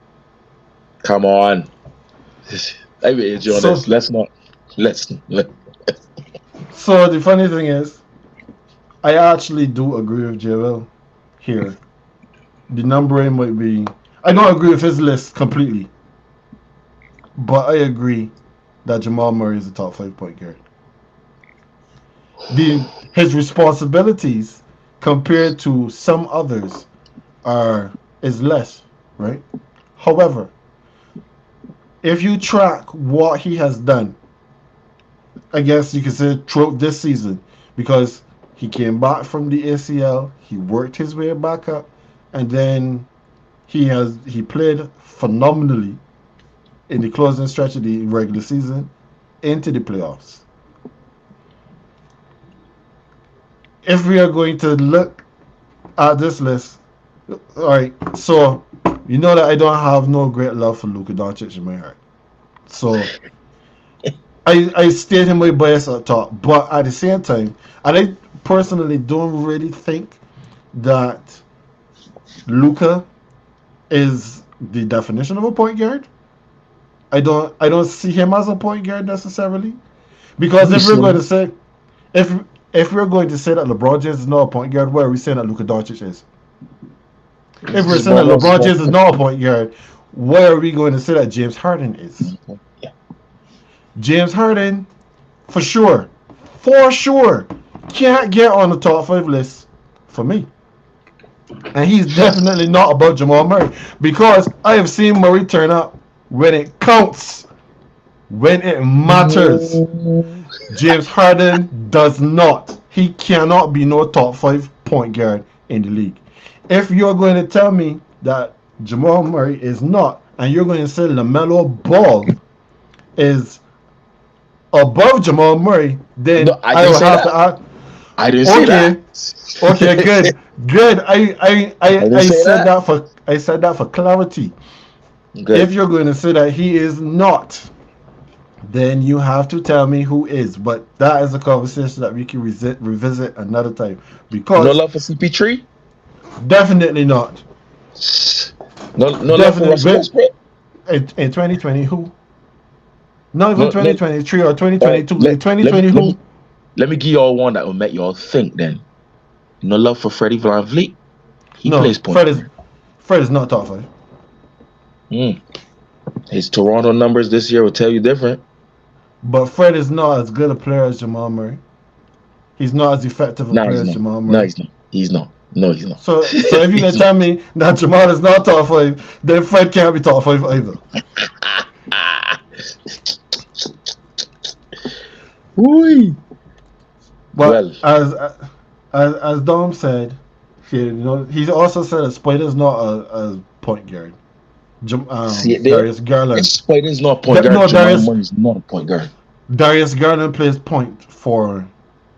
I mean, enjoy this. Let's. So the funny thing is, I actually do agree with JL here. The numbering might be. I don't agree with his list completely, but I agree that Jamal Murray is a top 5 point guard. His responsibilities compared to some others is less, right? However, if you track what he has done, I guess you could say throughout this season, because he came back from the ACL, he worked his way back up, and then he played phenomenally in the closing stretch of the regular season into the playoffs. If we are going to look at this list, all right, so you know that I don't have no great love for Luka Doncic in my heart. So I state him with bias at top, but at the same time, I personally don't really think that Luka is the definition of a point guard. I don't see him as a point guard necessarily, because if we're going to say if we're going to say that LeBron James is not a point guard, where are we saying that Luka Doncic is? If we're saying that LeBron James is not a point guard, where are we going to say that James Harden is? Yeah. James Harden, for sure, can't get on the top 5 list for me. And he's definitely not above Jamal Murray, because I have seen Murray turn up when it counts, when it matters. James Harden does not. He cannot be no top 5 point guard in the league. If you're going to tell me that Jamal Murray is not, and you're going to say LaMelo Ball is above Jamal Murray, then No, I will have to ask. I didn't say that. Okay, good. I said that for clarity. Good. If you're going to say that he is not, then you have to tell me who is. But that is a conversation that we can revisit another time. Because no love for CP3? Definitely not. No love for Russell Westbrook? In 2020, who? Not even 2023 or 2022. Right, in 2020, who? Let me give y'all one that will make y'all think then. No love for Freddie VanVleet? He plays point. Fred is not top 5. His Toronto numbers this year will tell you different. But Fred is not as good a player as Jamal Murray. He's not as effective a player as Jamal Murray. No, he's not. So if you're going to tell me that Jamal is not top 5, then Fred can't be top 5 either. But as Dom said, he also said that Spider's not a point guard. Darius Garland. Spider's not a point guard. No, Jamal Murray's not a point guard. Darius Garland plays point for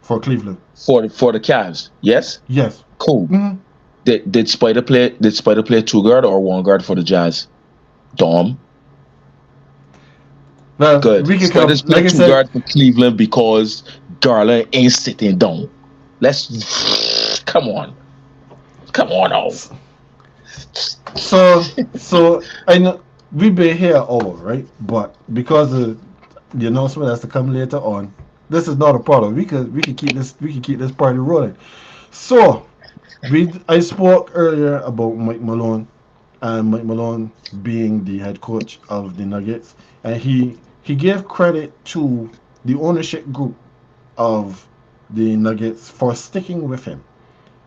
Cleveland. For the Cavs, yes. Yes. Cool. Mm-hmm. Did Spider play 2 guard or 1 guard for the Jazz? Dom. Well, good. Spider's play 2 guard for Cleveland because Garland ain't sitting down. Let's come on. we've been here all right, but because of the announcement that's to come later on, this is not a problem. We can keep this party rolling. So I spoke earlier about Mike Malone and Mike Malone being the head coach of the Nuggets, and he gave credit to the ownership group of the Nuggets for sticking with him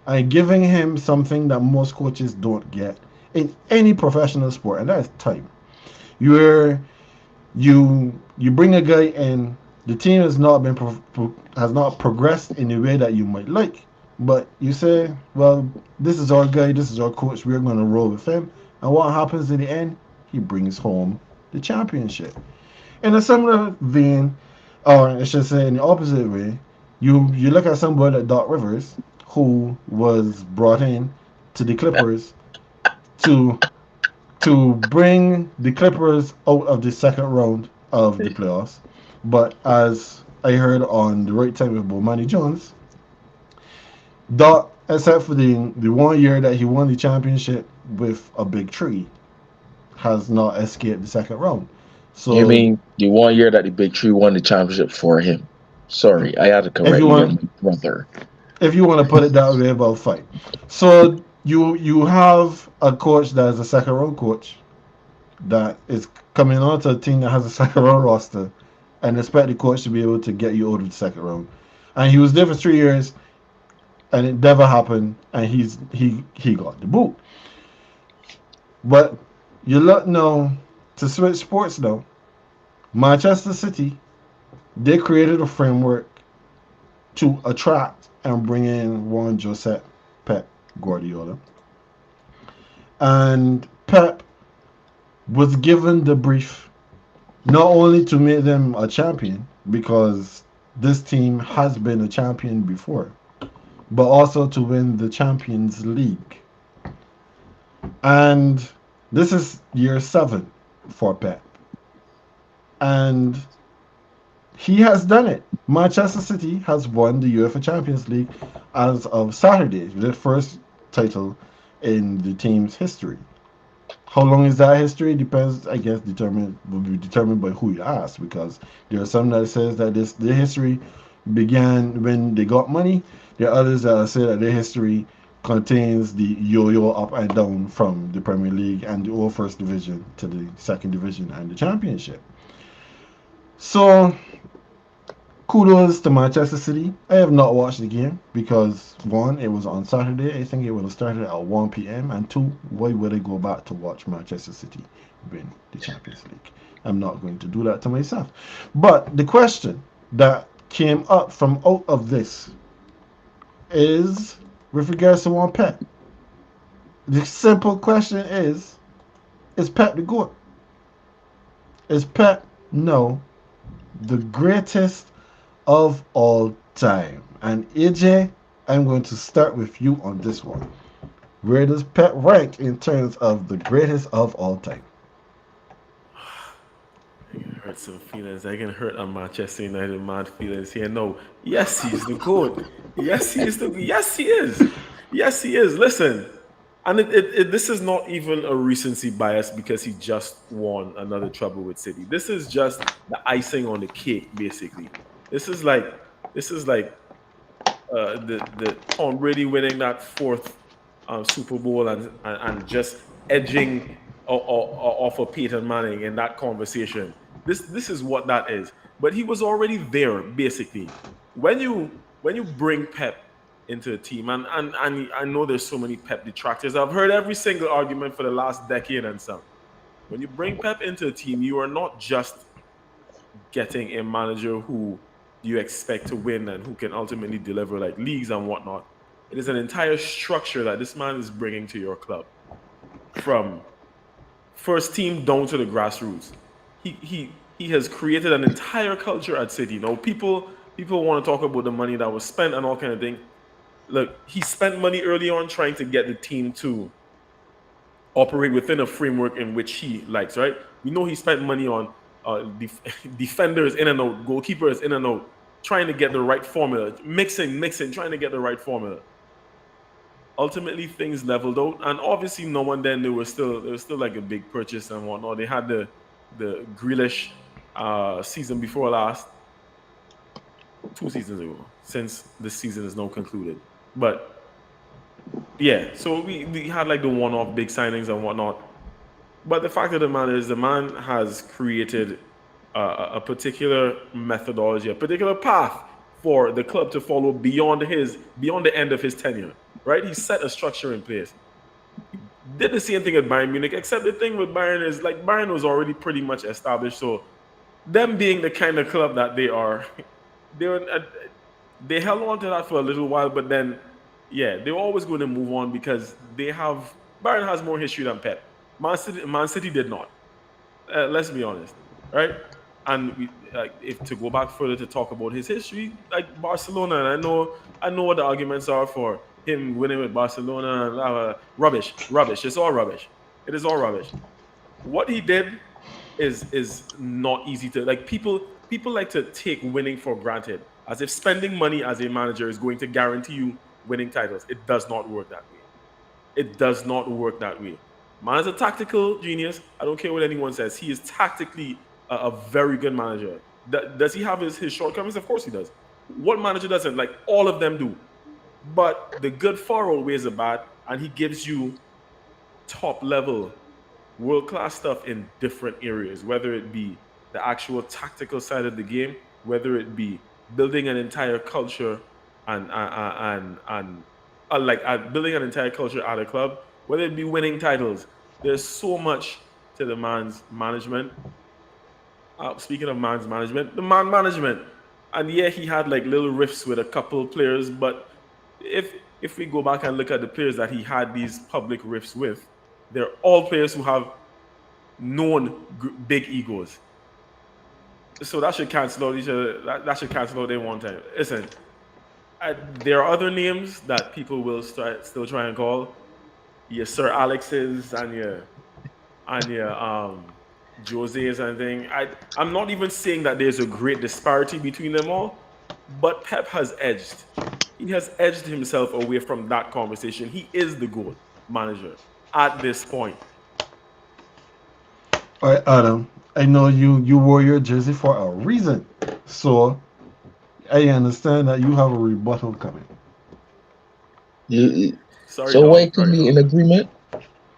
and giving him something that most coaches don't get in any professional sport, and that is time. You're you bring a guy in, the team has not progressed in the way that you might like, but you say, well, this is our guy, this is our coach, we're going to roll with him, and what happens in the end? He brings home the championship. In a similar vein, or I should say in the opposite way, you look at somebody like Doc Rivers, who was brought in to the Clippers to bring the Clippers out of the second round of the playoffs. But as I heard on the right time with Bomani Jones, Doc, except for the 1 year that he won the championship with a big tree, has not escaped the second round. You So mean the 1 year that the Big Tree won the championship for him? Sorry, I had to if you correct you. You're want my brother. if you want to put it that way about fight. So you have a coach that is a second round coach that is coming on to a team that has a second round roster and expect the coach to be able to get you out of the second round. And he was there for 3 years and it never happened and he got the boot. But you look now to switch sports now. Manchester City, they created a framework to attract and bring in one Joseph Pep Guardiola. And Pep was given the brief not only to make them a champion, because this team has been a champion before, but also to win the Champions League. And this is year 7 for Pep. And he has done it. Manchester City has won the UEFA Champions League as of Saturday, the first title in the team's history. How long is that history? Depends, I guess. Determined will be determined by who you ask, because there are some that says that the history began when they got money. There are others that say that their history contains the yo-yo up and down from the Premier League and the old first division to the second division and the championship. So kudos to Manchester City. I have not watched the game because one, it was on Saturday. I think it would have started at 1 p.m. And two, why would I go back to watch Manchester City win the Champions League? I'm not going to do that to myself. But the question that came up from out of this is with regards to one Pep. The simple question is Pep the GOAT? Is Pep no the greatest of all time? And AJ, I'm going to start with you on this one. Where does Pep rank in terms of the greatest of all time? I can hurt some feelings. I can hurt on Manchester United mad feelings here. No, yes, he's the goat. Yes, he is the. Yes, he is. Yes, he is. Listen, and this is not even a recency bias because he just won another trouble with City. This is just the icing on the cake, basically. This is like this is like the Tom Brady winning that fourth Super Bowl and just edging off of Peyton Manning in that conversation. This is what that is. But he was already there basically. When you bring Pep into a team, and I know there's so many Pep detractors. I've heard every single argument for the last decade and some. When you bring Pep into a team, you are not just getting a manager who you expect to win and who can ultimately deliver like leagues and whatnot. It is an entire structure that this man is bringing to your club, from first team down to the grassroots. He has created an entire culture at City. You know, people want to talk about the money that was spent and all kind of thing. Look, he spent money early on trying to get the team to operate within a framework in which he likes, right? We know he spent money on defenders in and out, goalkeepers in and out, trying to get the right formula, mixing, trying to get the right formula. ultimately things leveled out, and obviously no one then there was still like a big purchase and whatnot. They had the Grealish season before last, 2 seasons ago, since the season is now concluded. But yeah, so we had like the one-off big signings and whatnot. But the fact of the matter is, the man has created a particular methodology, a particular path for the club to follow beyond the end of his tenure. Right? He set a structure in place. Did the same thing at Bayern Munich, except the thing with Bayern is like Bayern was already pretty much established. So them being the kind of club that they are, they were, they held on to that for a little while, but then yeah, they're always going to move on because they have Bayern has more history than Pep. Man City did not. Let's be honest, right? And if to go back further to talk about his history, like Barcelona, and I know what the arguments are for him winning with Barcelona. And rubbish, rubbish. It's all rubbish. It is all rubbish. What he did is not easy to like. People like to take winning for granted, as if spending money as a manager is going to guarantee you winning titles. It does not work that way. It does not work that way. Man is a tactical genius. I don't care what anyone says. He is tactically a very good manager. Does he have his shortcomings? Of course he does. What manager doesn't? Like all of them do. But the good far outweighs the bad, and he gives you top level, world class stuff in different areas, whether it be the actual tactical side of the game, whether it be building an entire culture and building an entire culture at a club, whether it be winning titles. There's so much to the man's management. Speaking of man's management, the man management, and yeah, he had like little riffs with a couple players, but if we go back and look at the players that he had these public riffs with, they're all players who have known big egos. So that should cancel out each other. That should cancel out in one time. Listen, there are other names that people will still try and call your Sir Alex's and your Jose's and thing. I'm not even saying that there's a great disparity between them all, but Pep has edged. He has edged himself away from that conversation. He is the GOAT manager at this point. All right, Adam. I know you wore your jersey for a reason, so I understand that you have a rebuttal coming. Sorry, So why dog. it could Sorry, be dog. in agreement?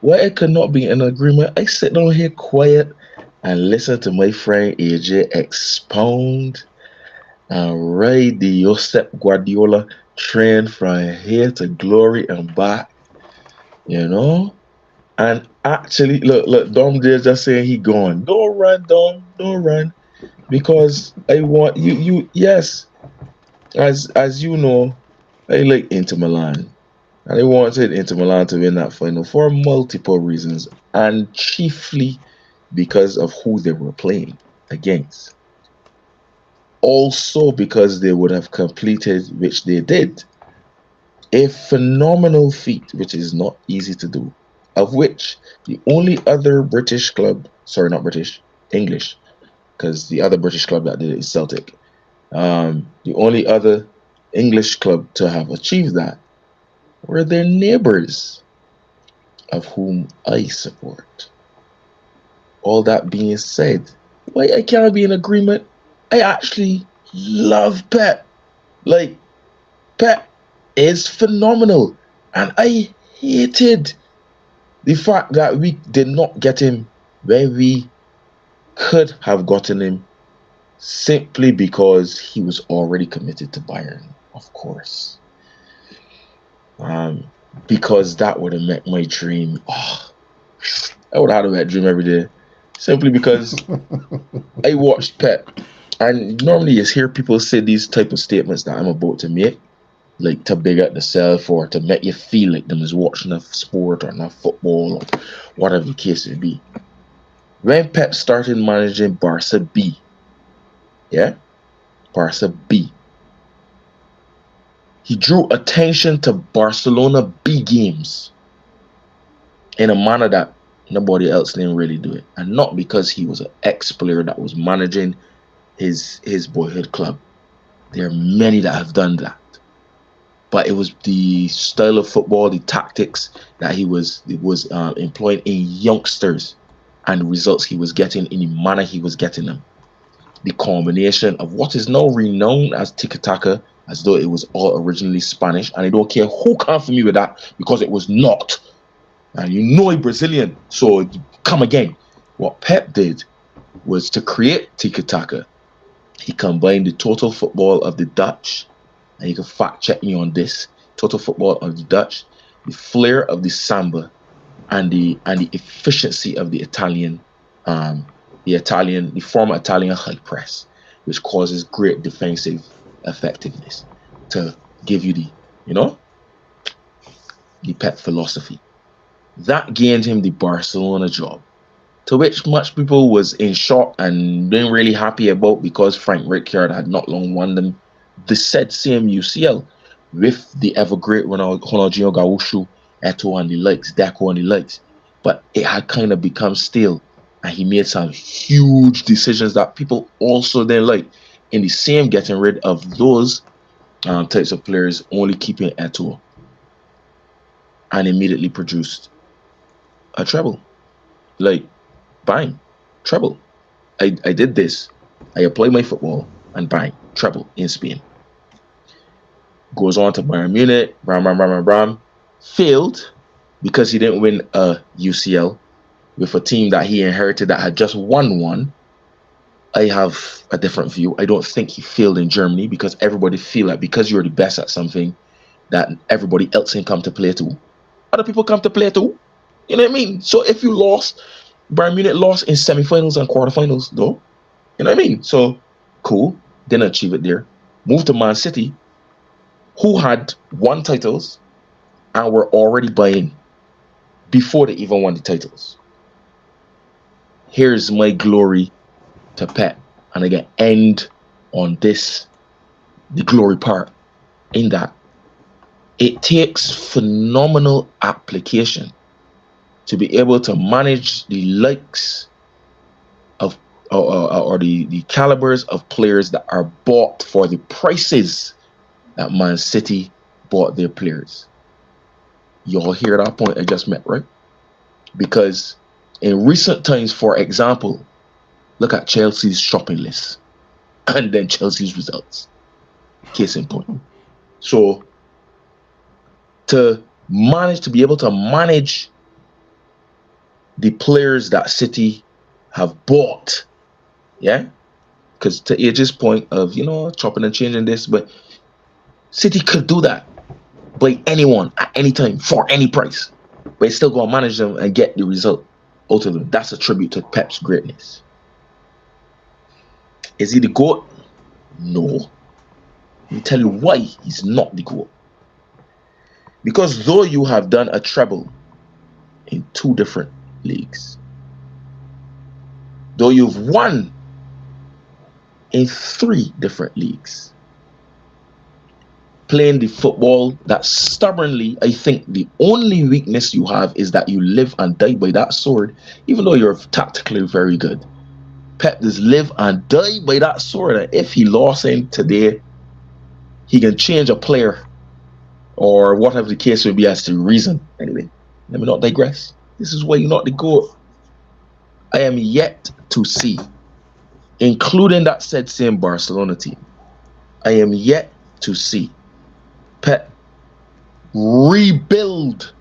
Why it could not be in agreement? I sit down here quiet and listen to my friend AJ expound and ride the Josep Guardiola train from here to glory and back, you know? And actually, look, Dom there just saying he going. Don't run, Dom, don't run. Because I want yes, as you know, I like Inter Milan. And I wanted Inter Milan to win that final for multiple reasons, and chiefly because of who they were playing against. Also because they would have completed, which they did, a phenomenal feat, which is not easy to do, of which the only other British club, sorry, not British, English, because the other British club that did it is Celtic. The only other English club to have achieved that were their neighbors, of whom I support. All that being said, why I can't be in agreement? I actually love Pep. Like, Pep is phenomenal. And I hated the fact that we did not get him when we could have gotten him, simply because he was already committed to Bayern, of course. Because that would have met my dream. Oh, I would have had that dream every day. Simply because I watched Pep. And normally you hear people say these type of statements that I'm about to make, like to big up the self or to make you feel like them is watching a sport or not football or whatever the case may be. When Pep started managing Barca B, yeah, Barca B, he drew attention to Barcelona B games in a manner that nobody else didn't really do it. And not because he was an ex-player that was managing his boyhood club. There are many that have done that. but it was the style of football, the tactics that he was employing in youngsters, and the results he was getting in the manner he was getting them. The combination of what is now renowned as tiki-taka, as though it was all originally Spanish, and I don't care who come for me with that, because it was not. And you know a Brazilian, so come again. What Pep did was to create tiki-taka. He combined the total football of the Dutch, and you can fact check me on this, total football of the Dutch, the flair of the samba, and the efficiency of the former Italian high press, which causes great defensive effectiveness, to give you the Pep philosophy. That gained him the Barcelona job, to which much people was in shock and been really happy about, because Frank Rijkaard had not long won them the said same UCL with the ever great Ronaldinho Gaúcho, Eto'o and the likes, Deco and the likes. But it had kind of become stale, and he made some huge decisions that people also didn't like, in the same getting rid of those types of players, only keeping Eto'o, and immediately produced a treble. Like, bang, treble. I did this. I applied my football, and bang, treble in Spain. Goes on to Bayern Munich, bram, failed because he didn't win a UCL with a team that he inherited that had just won one. I have a different view. I don't think he failed in Germany, because everybody feel like because you're the best at something, that everybody else can come to play too. Other people come to play too. You know what I mean? So if you lost, Bayern Munich lost in semi-finals and quarterfinals, though. You know what I mean? So, cool. Didn't achieve it there. Moved to Man City, who had won titles and were already buying before they even won the titles. Here's my glory to Pep. And I can end on this, the glory part, in that it takes phenomenal application to be able to manage the likes of or the calibers of players that are bought for the prices that Man City bought their players. Y'all hear that point I just made, right? Because in recent times, for example, look at Chelsea's shopping list and then Chelsea's results. Case in point. So to be able to manage the players that City have bought, yeah? Because to AJ's point of, chopping and changing this, but City could do that by anyone at any time for any price, but it's still going to manage them and get the result out of them. That's a tribute to Pep's greatness. Is he the GOAT? No. Let me tell you why he's not the GOAT. Because though you have done a treble in 2 different leagues, though you've won in 3 different leagues, playing the football that stubbornly, I think the only weakness you have is that you live and die by that sword, even though you're tactically very good. Pep does live and die by that sword, and if he lost him today, he can change a player or whatever the case will be as to reason. Anyway, let me not digress. This is why you're not the GOAT. I am yet to see, including that said same Barcelona team, I am yet to see Pep rebuild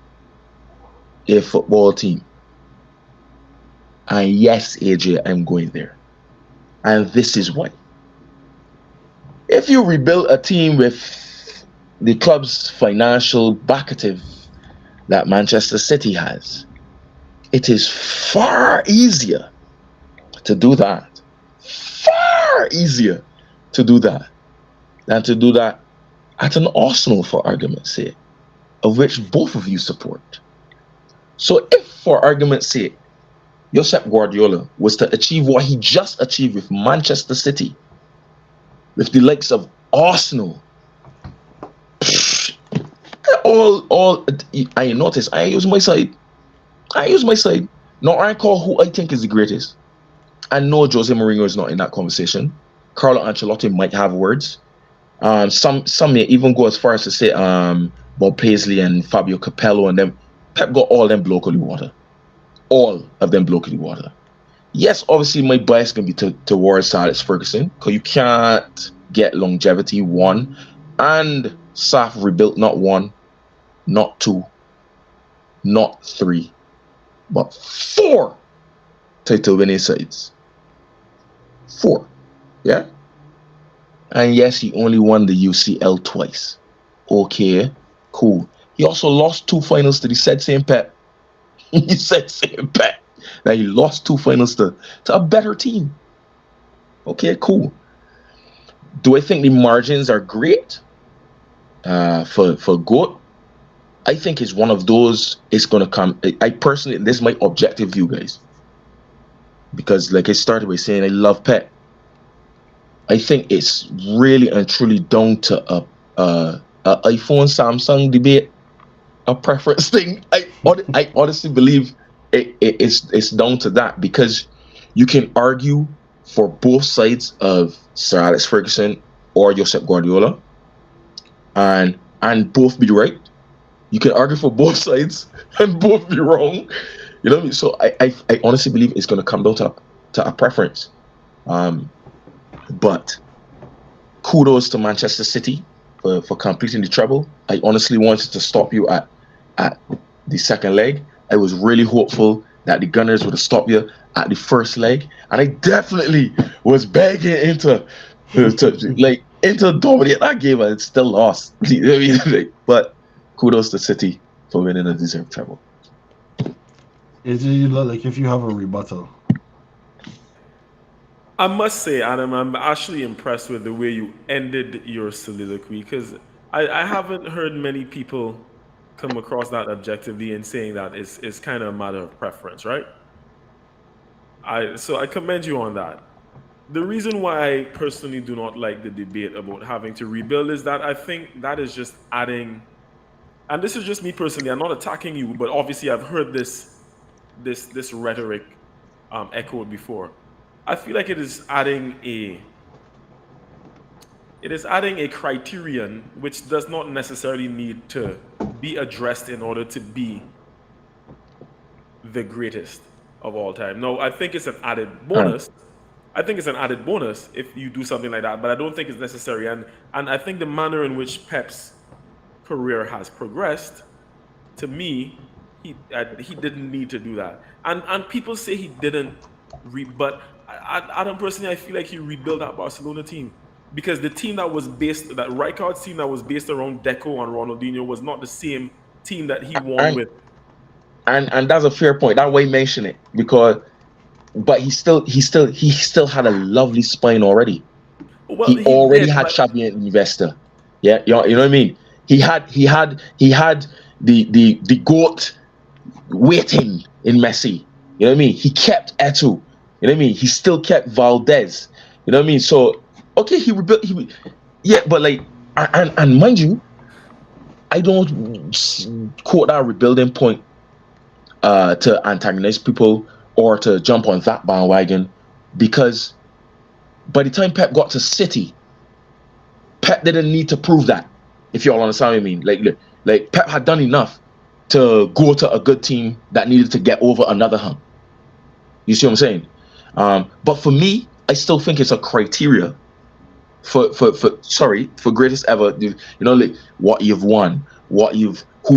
a football team. And yes, AJ, I'm going there. And this is why. If you rebuild a team with the club's financial backative that Manchester City has, it is far easier to do that. Far easier to do that than to do that at an Arsenal, for argument's sake, of which both of you support. So if, for argument's sake, Josep Guardiola was to achieve what he just achieved with Manchester City, with the likes of Arsenal, I notice I use my side. No, I call who I think is the greatest. I know Jose Mourinho is not in that conversation. Carlo Ancelotti might have words. Some may even go as far as to say Bob Paisley and Fabio Capello and them. Pep got all them locally water. All of them locally water. Yes, obviously my bias can be towards Sir Alex Ferguson because you can't get longevity one, and SAF rebuilt not one, not two, not three, but four title winning sides. Four, yeah. And yes, he only won the UCL twice. Okay, cool. He also lost two finals to the said same Pep. He said same Pep. That he lost two finals to a better team. Okay, cool. Do I think the margins are great for GOAT? I think it's one of those. It's gonna come. I personally, this is my objective view, guys, because like I started by saying, I love Pep. I think it's really and truly down to a iPhone Samsung debate, a preference thing. I honestly believe it's down to that, because you can argue for both sides of Sir Alex Ferguson or Josep Guardiola, and both be right. You can argue for both sides and both be wrong. You know what I mean? So I honestly believe it's going to come down to a preference. But kudos to Manchester City for completing the treble. I honestly wanted to stop you at the second leg. I was really hopeful that the Gunners would have stopped you at the first leg, and I definitely was begging into dominate that game, and it's still lost. You know what I mean? But kudos to City for winning a deserved treble. You look like if you have a rebuttal. I must say, Adam, I'm actually impressed with the way you ended your soliloquy, because I haven't heard many people come across that objectively and saying that it's kind of a matter of preference, right? So I commend you on that. The reason why I personally do not like the debate about having to rebuild is that I think that is just adding, and this is just me personally, I'm not attacking you, but obviously I've heard this rhetoric echoed before. I feel like it is adding a criterion which does not necessarily need to be addressed in order to be the greatest of all time. No, I think it's an added bonus. I think it's an added bonus if you do something like that, but I don't think it's necessary. And I think the manner in which Pep's career has progressed, to me, he didn't need to do that. And people say he didn't, but Adam personally, I feel like he rebuilt that Barcelona team, because the team that Rijkaard's team that was based around Deco and Ronaldinho was not the same team that he won with. And that's a fair point. That way mention it, but he still had a lovely spine already. Well, he already had Xavi and Investor. Yeah, you know what I mean? He had the GOAT waiting in Messi. You know what I mean? He kept Eto'o. You know what I mean? He still kept Valdez. You know what I mean? So okay, he rebuilt. But like, and mind you, I don't quote that rebuilding point to antagonize people or to jump on that bandwagon, because by the time Pep got to City, Pep didn't need to prove that. If you all understand what I mean, like Pep had done enough to go to a good team that needed to get over another hump. You see what I'm saying? But for me, I still think it's a criteria for greatest ever. You know, like what you've won, who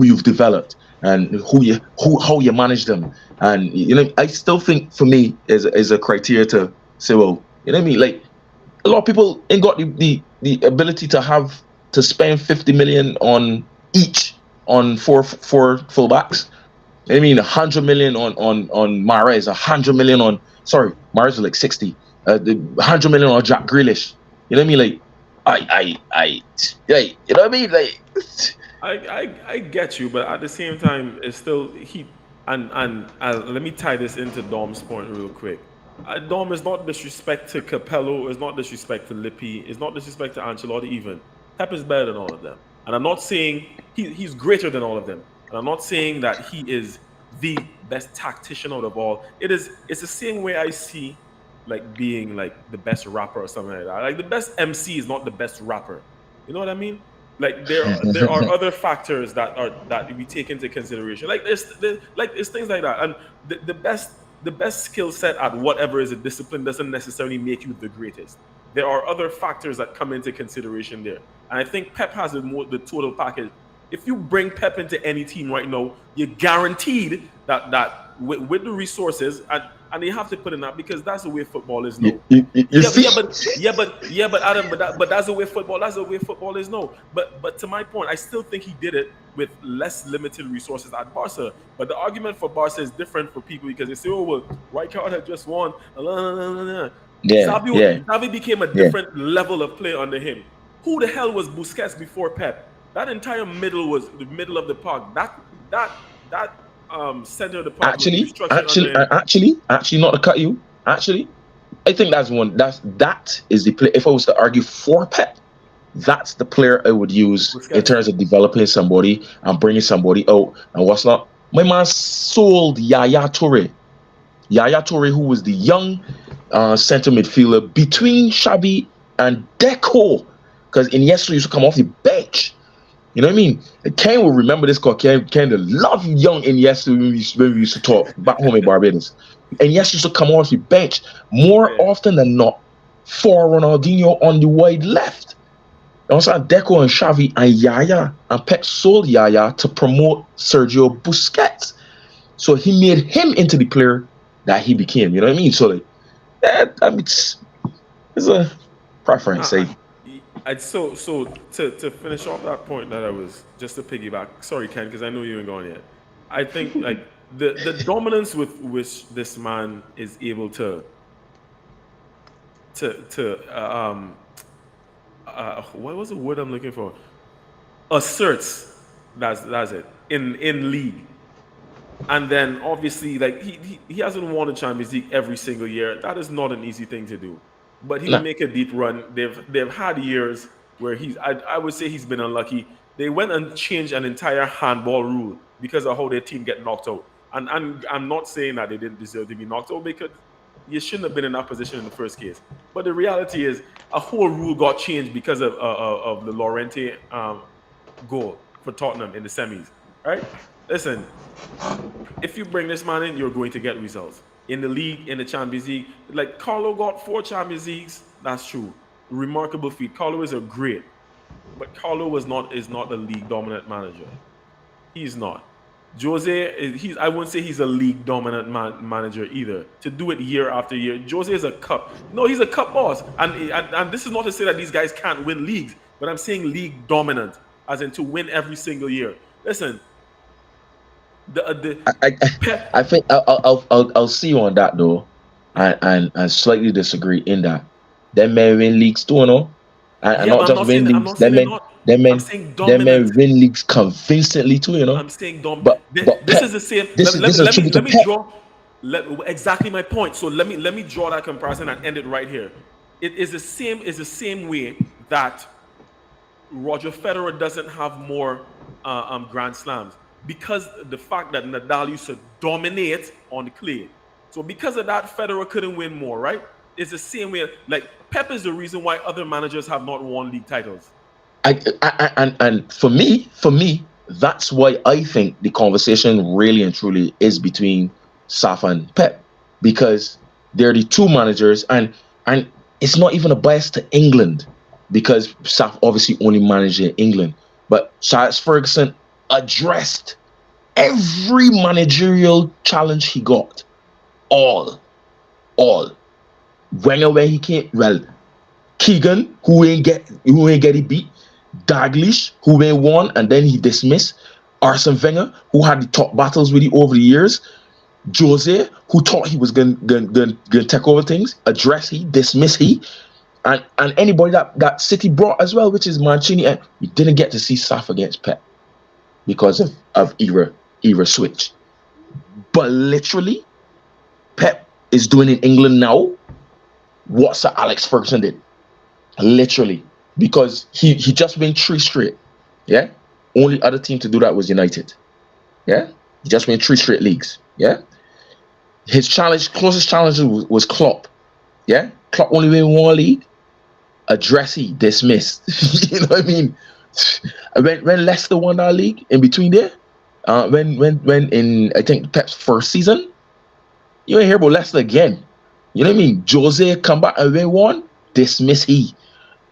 you've developed, and how you manage them. And you know, I still think for me is a criteria to say, well, you know what I mean? Like a lot of people ain't got the ability to spend 50 million on four fullbacks. I mean, 100 million on Mahrez, 100 million on Mahrez was like 60. 100 million on Jack Grealish. You know what I mean? Like I you know what I mean? Like I get you, but at the same time, it's still and let me tie this into Dom's point real quick. Dom is not disrespect to Capello, is not disrespect to Lippi, is not disrespect to Ancelotti even. Pep is better than all of them. And I'm not saying he's greater than all of them. And I'm not saying that he is the best tactician out of all. It's the same way I see like being like the best rapper or something like that. Like the best MC is not the best rapper. You know what I mean? Like there are other factors that we take into consideration. Like there's things like that, and the best skill set at whatever is a discipline doesn't necessarily make you the greatest. There are other factors that come into consideration there, and I think Pep has the total package. If you bring Pep into any team right now, you're guaranteed that with the resources, and they have to put in that because that's the way football is You, now. you Yeah, see? but Adam, but that's the way football. That's the way football is no. But to my point, I still think he did it with less limited resources at Barca. But the argument for Barca is different for people because they say, oh well, Rijkaard had just won. Yeah, yeah, Xavi became a yeah. different level of play under him. Who the hell was Busquets before Pep? That entire middle was the middle of the park. That that center of the park was Actually, restructured under actually, him. actually, not to cut you. Actually, I think that's one. That is the play. If I was to argue for Pep, that's the player I would use in Busquets. terms of developing somebody and bringing somebody out. And what's not? My man sold Yaya Toure. Yaya Toure, who was the young center midfielder between Xabi and Deco, because Iniesta used to come off the bench. You know what I mean? And Ken will remember this called Ken to love young Iniesta when we used to talk back home in Barbados. Iniesta used to come off the bench more Yeah. often than not for Ronaldinho on the wide left. Also, Deco and Xavi and Yaya and Pep sold Yaya to promote Sergio Busquets. So he made him into the player that he became. You know what I mean? So like, I mean, it's a preference. I, so to finish off that point that I was just to piggyback. Sorry, Ken, because I know you ain't going yet. I think like the dominance with which this man is able to what was the word I'm looking for? Asserts. That's it in league. And then obviously, like he hasn't won the Champions League every single year. That is not an easy thing to do. But he'll Nah, make a deep run. They've had years where I would say he's been unlucky. They went and changed an entire handball rule because of how their team get knocked out. And I'm not saying that they didn't deserve to be knocked out because you shouldn't have been in that position in the first case. But the reality is a whole rule got changed because of the Llorente goal for Tottenham in the semis. Right? Listen, if you bring this man in, you're going to get results in the league, in the Champions League. Like Carlo got 4 Champions Leagues. That's true. Remarkable feat. Carlo is a great, but Carlo is not a league dominant manager. He's not. I wouldn't say he's a league dominant manager either. To do it year after year, Jose is a cup. No, he's a cup boss, and this is not to say that these guys can't win leagues, but I'm saying league dominant, as in to win every single year. Listen, the I, Pep. I think I'll see you on that though, and slightly disagree in that. Them men win leagues too, you know, and Yeah, but not just win I'm leagues. not saying they're not. Them I'm men, saying them dominant. men win leagues convincingly too, you know. I'm saying dom. But This Pep, is the same. this is a tribute to Let me Pep. draw. Exactly my point. So let me draw that comparison and end it right here. It is the same. Is the same way that Roger Federer doesn't have more Grand Slams because the fact that Nadal used to dominate on the clay. So because of that, Federer couldn't win more. Right? It's the same way. Like Pep is the reason why other managers have not won league titles. And for me, that's why I think the conversation really and truly is between Saf and Pep, because they're the two managers, and it's not even a bias to England, because Saf obviously only managed in England, but Sir Alex Ferguson addressed every managerial challenge he got, all, all. Wenger when he came, well, Keegan who ain't get it beat. Daglish, who they won and then he dismissed. Arsene Wenger, who had the top battles with you over the years. Jose, who thought he was going to take over things. Address he, dismiss he. And anybody that City brought as well, which is Mancini. And we didn't get to see Saf against Pep because of era switch. But literally, Pep is doing in England now what Sir Alex Ferguson did. Literally. Because he just won 3 straight. Yeah? Only other team to do that was United. Yeah? He just won 3 straight leagues. Yeah? His closest challenge was Klopp. Yeah? Klopp only won 1 league. a dressy dismissed. You know what I mean? When Leicester won our league in between there, when in I think Pep's first season, you ain't hear about Leicester again. You know what I mean? Jose come back and win one, dismiss he.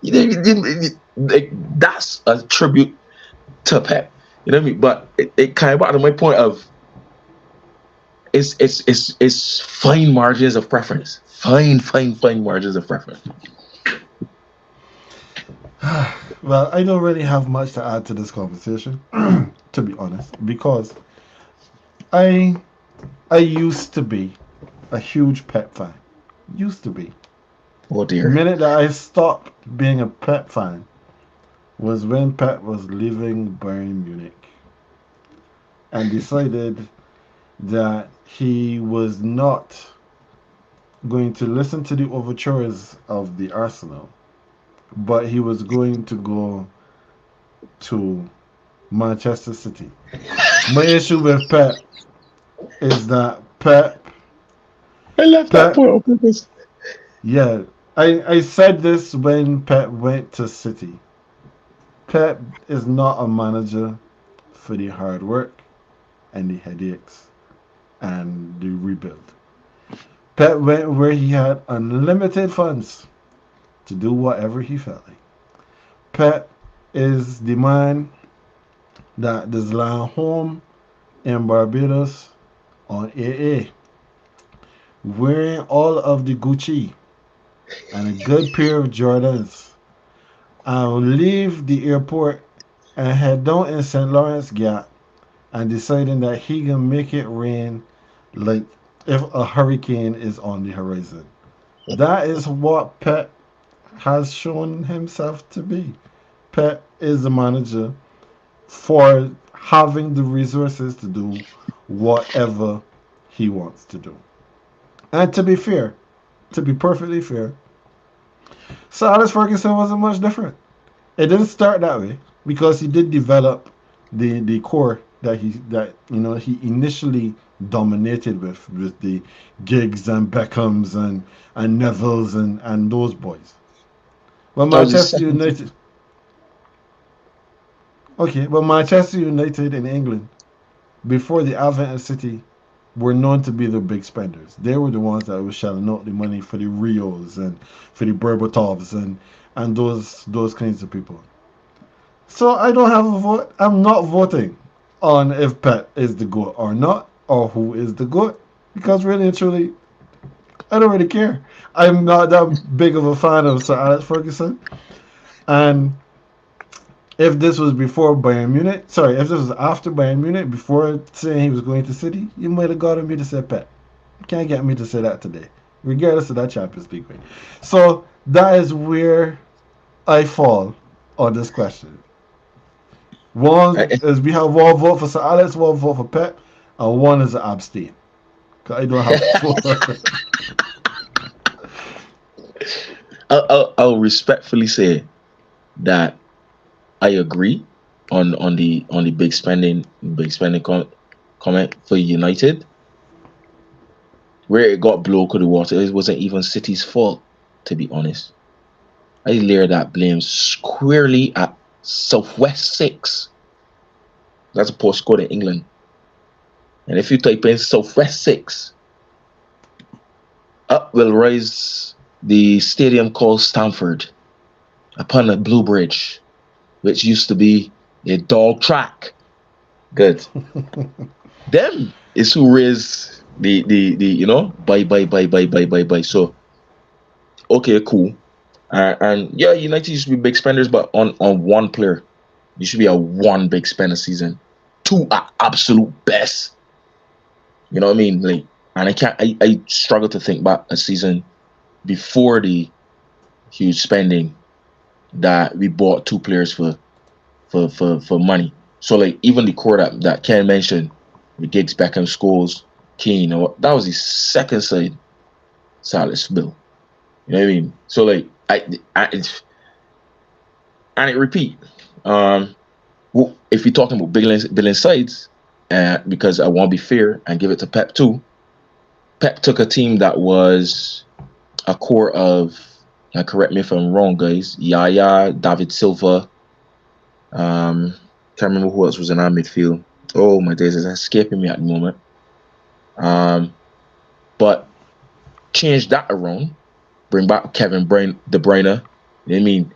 You know what I mean? Like, that's a tribute to Pep. You know what I mean? But it kind of back to my point of it's fine margins of preference. Fine margins of preference. Well, I don't really have much to add to this conversation, to be honest, because I I used to be a huge Pep fan. Used to be. Oh The dear. minute that I stopped being a Pep fan was when Pep was leaving Bayern Munich and decided that he was not going to listen to the overtures of the Arsenal, but he was going to go to Manchester City. My issue with Pep is that I left that Pep, point on purpose. yeah, I said this when Pep went to City. Pep is not a manager for the hard work and the headaches and the rebuild. Pep went where he had unlimited funds to do whatever he felt like. Pep is the man that does land home in Barbados on AA, wearing all of the Gucci and a good pair of Jordans, and leave the airport and head down in St. Lawrence Gap and deciding that he can make it rain like if a hurricane is on the horizon. That is what Pep has shown himself to be. Pep is the manager for having the resources to do whatever he wants to do. And to be fair, to be perfectly fair, Sir Alex Ferguson wasn't much different. It didn't start that way because he did develop the core that he initially dominated with the Giggs and Beckhams and Nevilles and those boys. Well, That was his Manchester second team. United, okay, well Manchester United in England before the advent of City were known to be the big spenders. They were the ones that were shelling out the money for the Rios and for the Berbatovs and those kinds of people. So I don't have a vote. I'm not voting on if Pep is the GOAT or not, or who is the GOAT, because really and truly, I don't really care. I'm not that big of a fan of Sir Alex Ferguson. And if this was before Bayern Munich, sorry, if this was after Bayern Munich, before saying he was going to City, you might have gotten me to say Pep. You can't get me to say that today, regardless of that Champions League win. So that is where I fall on this question. One I, is we have one vote for Sir Alex, one vote for Pep, and one is an abstain. 'Cause I don't have four. I'll respectfully say that I agree on the comment for United, where it got blown to the water. It wasn't even City's fault, to be honest. I layer that blame squarely at Southwest Six. That's a postcode in England. And if you type in Southwest Six, up will rise the stadium called Stamford upon a blue bridge, which used to be a dog track. Good. Them is who raised the buy. So okay, cool. And yeah, United used to be big spenders, but on one player, you should be a one big spender season. Two are absolute best. You know what I mean? Like, and I struggle to think back a season before the huge spending that we bought two players for money. So like even the core that Ken mentioned, the Giggs, Beckham, Scholes, Keane, that was the second side Salas bill. You know what I mean? So like and it repeat. If you're talking about billion sides, because I want to be fair and give it to Pep too. Pep took a team that was a core of and correct me if I'm wrong, guys. Yaya, David Silva. Can't remember who else was in our midfield. Oh my days, it's escaping me at the moment. But change that around. Bring back Kevin De Bruyne. I mean,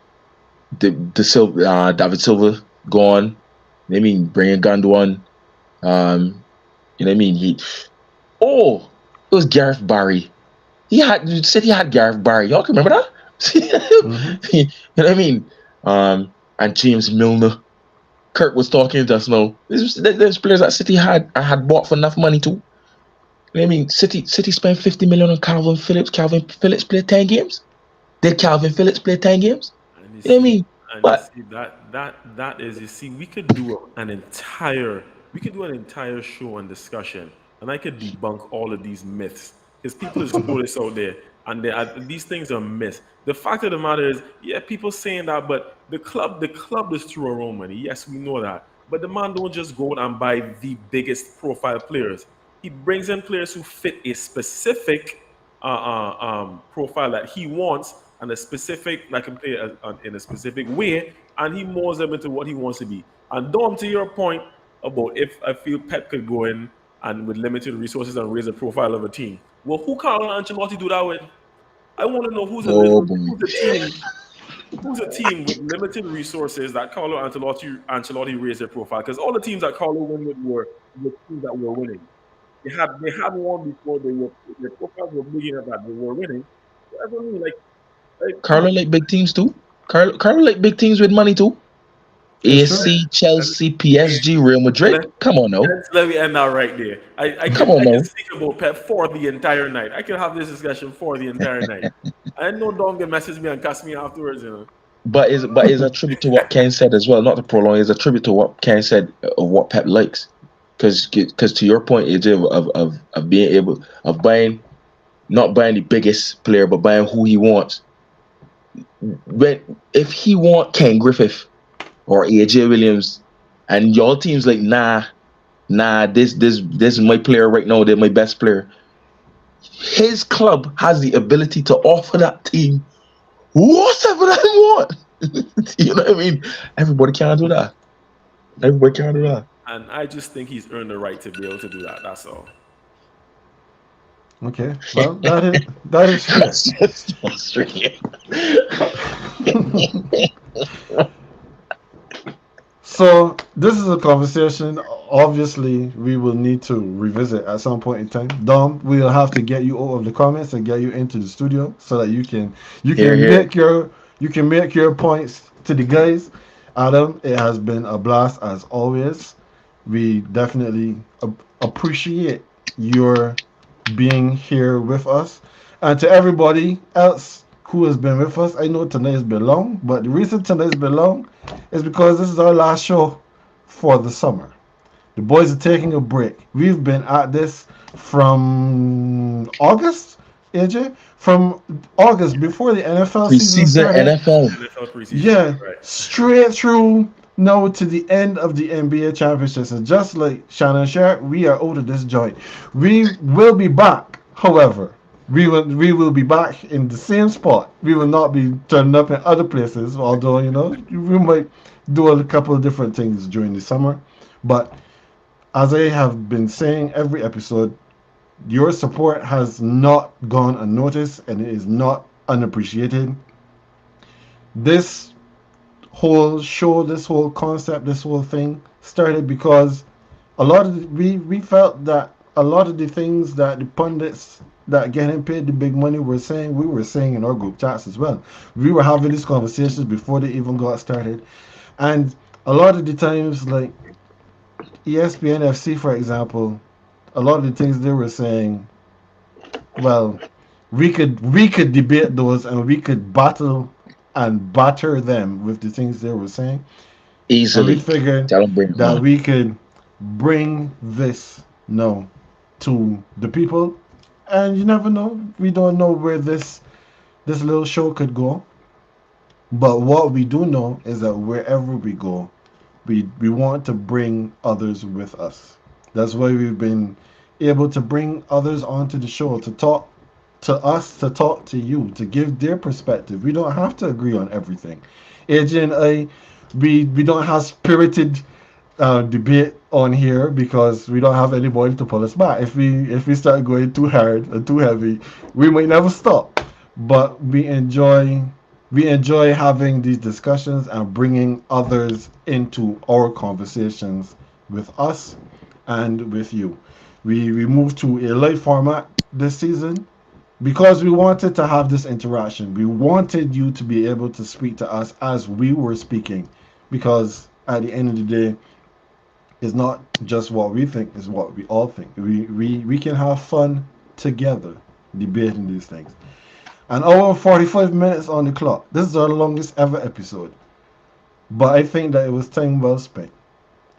David Silva gone. I mean, bring in Gundogan. You know what I mean? It was Gareth Barry. City had Gareth Barry. Y'all can remember Mm-hmm. that? You know what I mean? And James Milner. Kirk was talking just now. There's players that City had bought for enough money too. You know what I mean? City spent 50 million on Calvin Phillips. Calvin Phillips played 10 games. Did Calvin Phillips play 10 games? And you You know what I see, mean? and you But see that is, you see, we could do an entire show and discussion, and I could debunk all of these myths because people just throw this out there, and these things are myths. The fact of the matter is, yeah, people saying that, but the club is through our own money. Yes, we know that, but the man don't just go out and buy the biggest profile players. He brings in players who fit a specific profile that he wants and a specific that can play in a specific way, and he molds them into what he wants to be. And Dom, to your point about if I feel Pep could go in and with limited resources and raise the profile of a team, well, who Carlo Ancelotti do that with? I want to know oh boy. who's a team with limited resources that Carlo Ancelotti raised their profile, because all the teams that Carlo won with were the teams that were winning. They had won before their profiles were big enough that they were winning. So I don't mean like Carlo like big teams too. Carlo like big teams with money too. It's true. AC, Chelsea, PSG, Real Madrid. let, Come on now. let me end that right there. I Come can on I can now. speak about Pep for the entire night. I can have this discussion for the entire night. I know Dom can message me and cuss me afterwards, you know. But it's a tribute to what Ken said as well. Not to prolong. It's a tribute to what Ken said of what Pep likes. Because to your point, AJ, of being able of buying, not buying the biggest player, but buying who he wants. When if he want Ken Griffith or AJ Williams, and your team's like, nah, this is my player right now. They're my best player. His club has the ability to offer that team whatever they want. You know what I mean? Everybody can't do that. Everybody can't do that. And I just think he's earned the right to be able to do that. That's all. Okay. Well, that is fair. That's just frustrating. So this is a conversation. Obviously, we will need to revisit at some point in time. Dom, we'll have to get you out of the comments and get you into the studio so that you Here, can here. make your points to the guys. Adam, it has been a blast as always. We definitely appreciate your being here with us. And to everybody else who has been with us, I know tonight has been long, but the reason tonight's been long is because this is our last show for the summer. The boys are taking a break. We've been at this from August, AJ? From August, before the NFL season Preseason started. NFL. NFL preseason, Yeah, right? straight through now to the end of the NBA championships. And just like Shannon Sharp, we are out of this joint. We will be back, however. We will be back in the same spot. We will not be turning up in other places, although we might do a couple of different things during the summer. But as I have been saying every episode, your support has not gone unnoticed and it is not unappreciated. This whole show, this whole concept, this whole thing started because we felt that a lot of the things that the pundits that getting paid the big money were saying, we were saying in our group chats as well. We were having these conversations before they even got started, and a lot of the times, like ESPN FC, for example, a lot of the things they were saying, well, we could debate those and we could battle and batter them with the things they were saying. And we Easily. figured Tell them bring it that on. we could bring this now to the people. And you never know. We don't know where this little show could go. But what we do know is that wherever we go, we want to bring others with us. That's why we've been able to bring others onto the show to talk. to us to talk to you, to give their perspective. We don't have to agree on everything. AJ and I, we don't have spirited debate on here because we don't have anybody to pull us back. If we start going too hard and too heavy, we might never stop. But we enjoy having these discussions and bringing others into our conversations with us and with you. We moved to a live format this season because we wanted to have this interaction. We wanted you to be able to speak to us as we were speaking, because at the end of the day, it's not just what we think, it's what we all think. We can have fun together debating these things. An hour and 45 minutes on the clock. This is our longest ever episode. But I think that it was time well spent.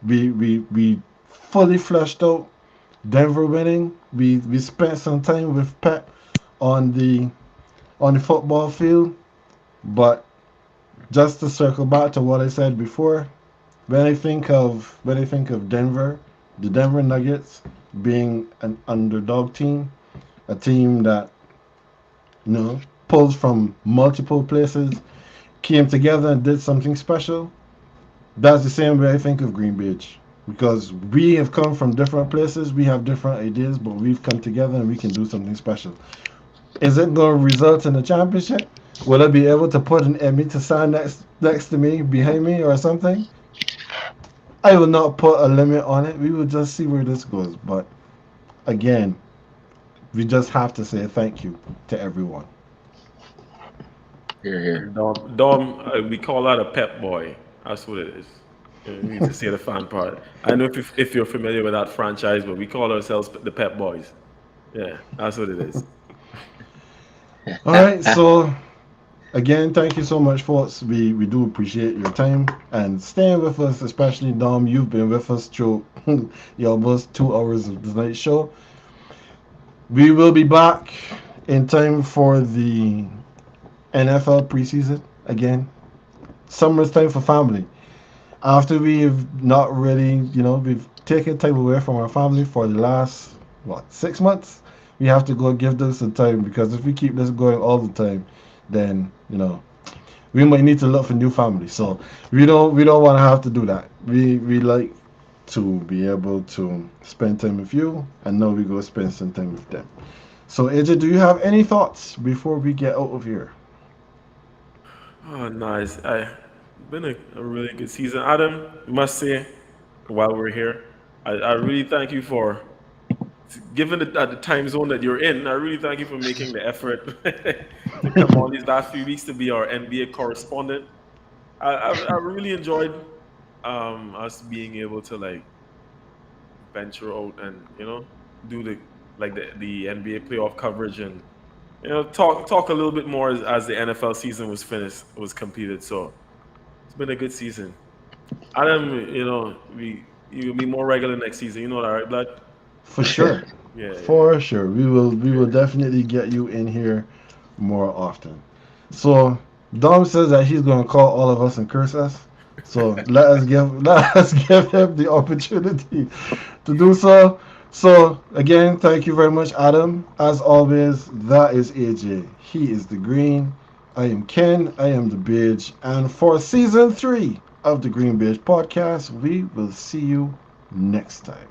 We fully fleshed out Denver winning. We spent some time with Pep on the football field. But just to circle back to what I said before, when I think of Denver, the Denver Nuggets being an underdog team, a team that pulls from multiple places, came together and did something special. That's the same way I think of GreenBaje. Because we have come from different places, we have different ideas, but we've come together and we can do something special. Is it going to result in a championship? Will I be able to put an Emmy to sign next to me, behind me, or something? I will not put a limit on it. We will just see where this goes. But again, we just have to say thank you to everyone. Here, here. We call that a pep boy. That's what it is. You need to say the fan part. I know if you're familiar with that franchise, but we call ourselves the Pep Boys. Yeah, that's what it is. All right, so again, thank you so much, folks. We do appreciate your time and staying with us, especially Dom. You've been with us through the almost 2 hours of the night show. We will be back in time for the NFL preseason again. Summer's time for family. After we've not really, we've taken time away from our family for the last, 6 months, we have to go give them some time, because if we keep this going all the time, then, we might need to look for new family. So we don't want to have to do that. We like to be able to spend time with you, and now we go spend some time with them. So AJ, do you have any thoughts before we get out of here? Oh, nice. Been a really good season. Adam, I must say, while we're here, I really thank you for, given the time zone that you're in, I really thank you for making the effort to come on these last few weeks to be our NBA correspondent. I really enjoyed us being able to like venture out and do the NBA playoff coverage and talk a little bit more as the NFL season was completed. So it's been a good season. Adam, you'll be more regular next season. You know that, right, Blood? For sure. Yeah, yeah. For sure. We will definitely get you in here more often. So Dom says that he's gonna call all of us and curse us. So let us give him the opportunity to do so. So again, thank you very much, Adam. As always, that is AJ. He is the green. I am Ken. I am the beige. And for season 3 of the Green Beige podcast, we will see you next time.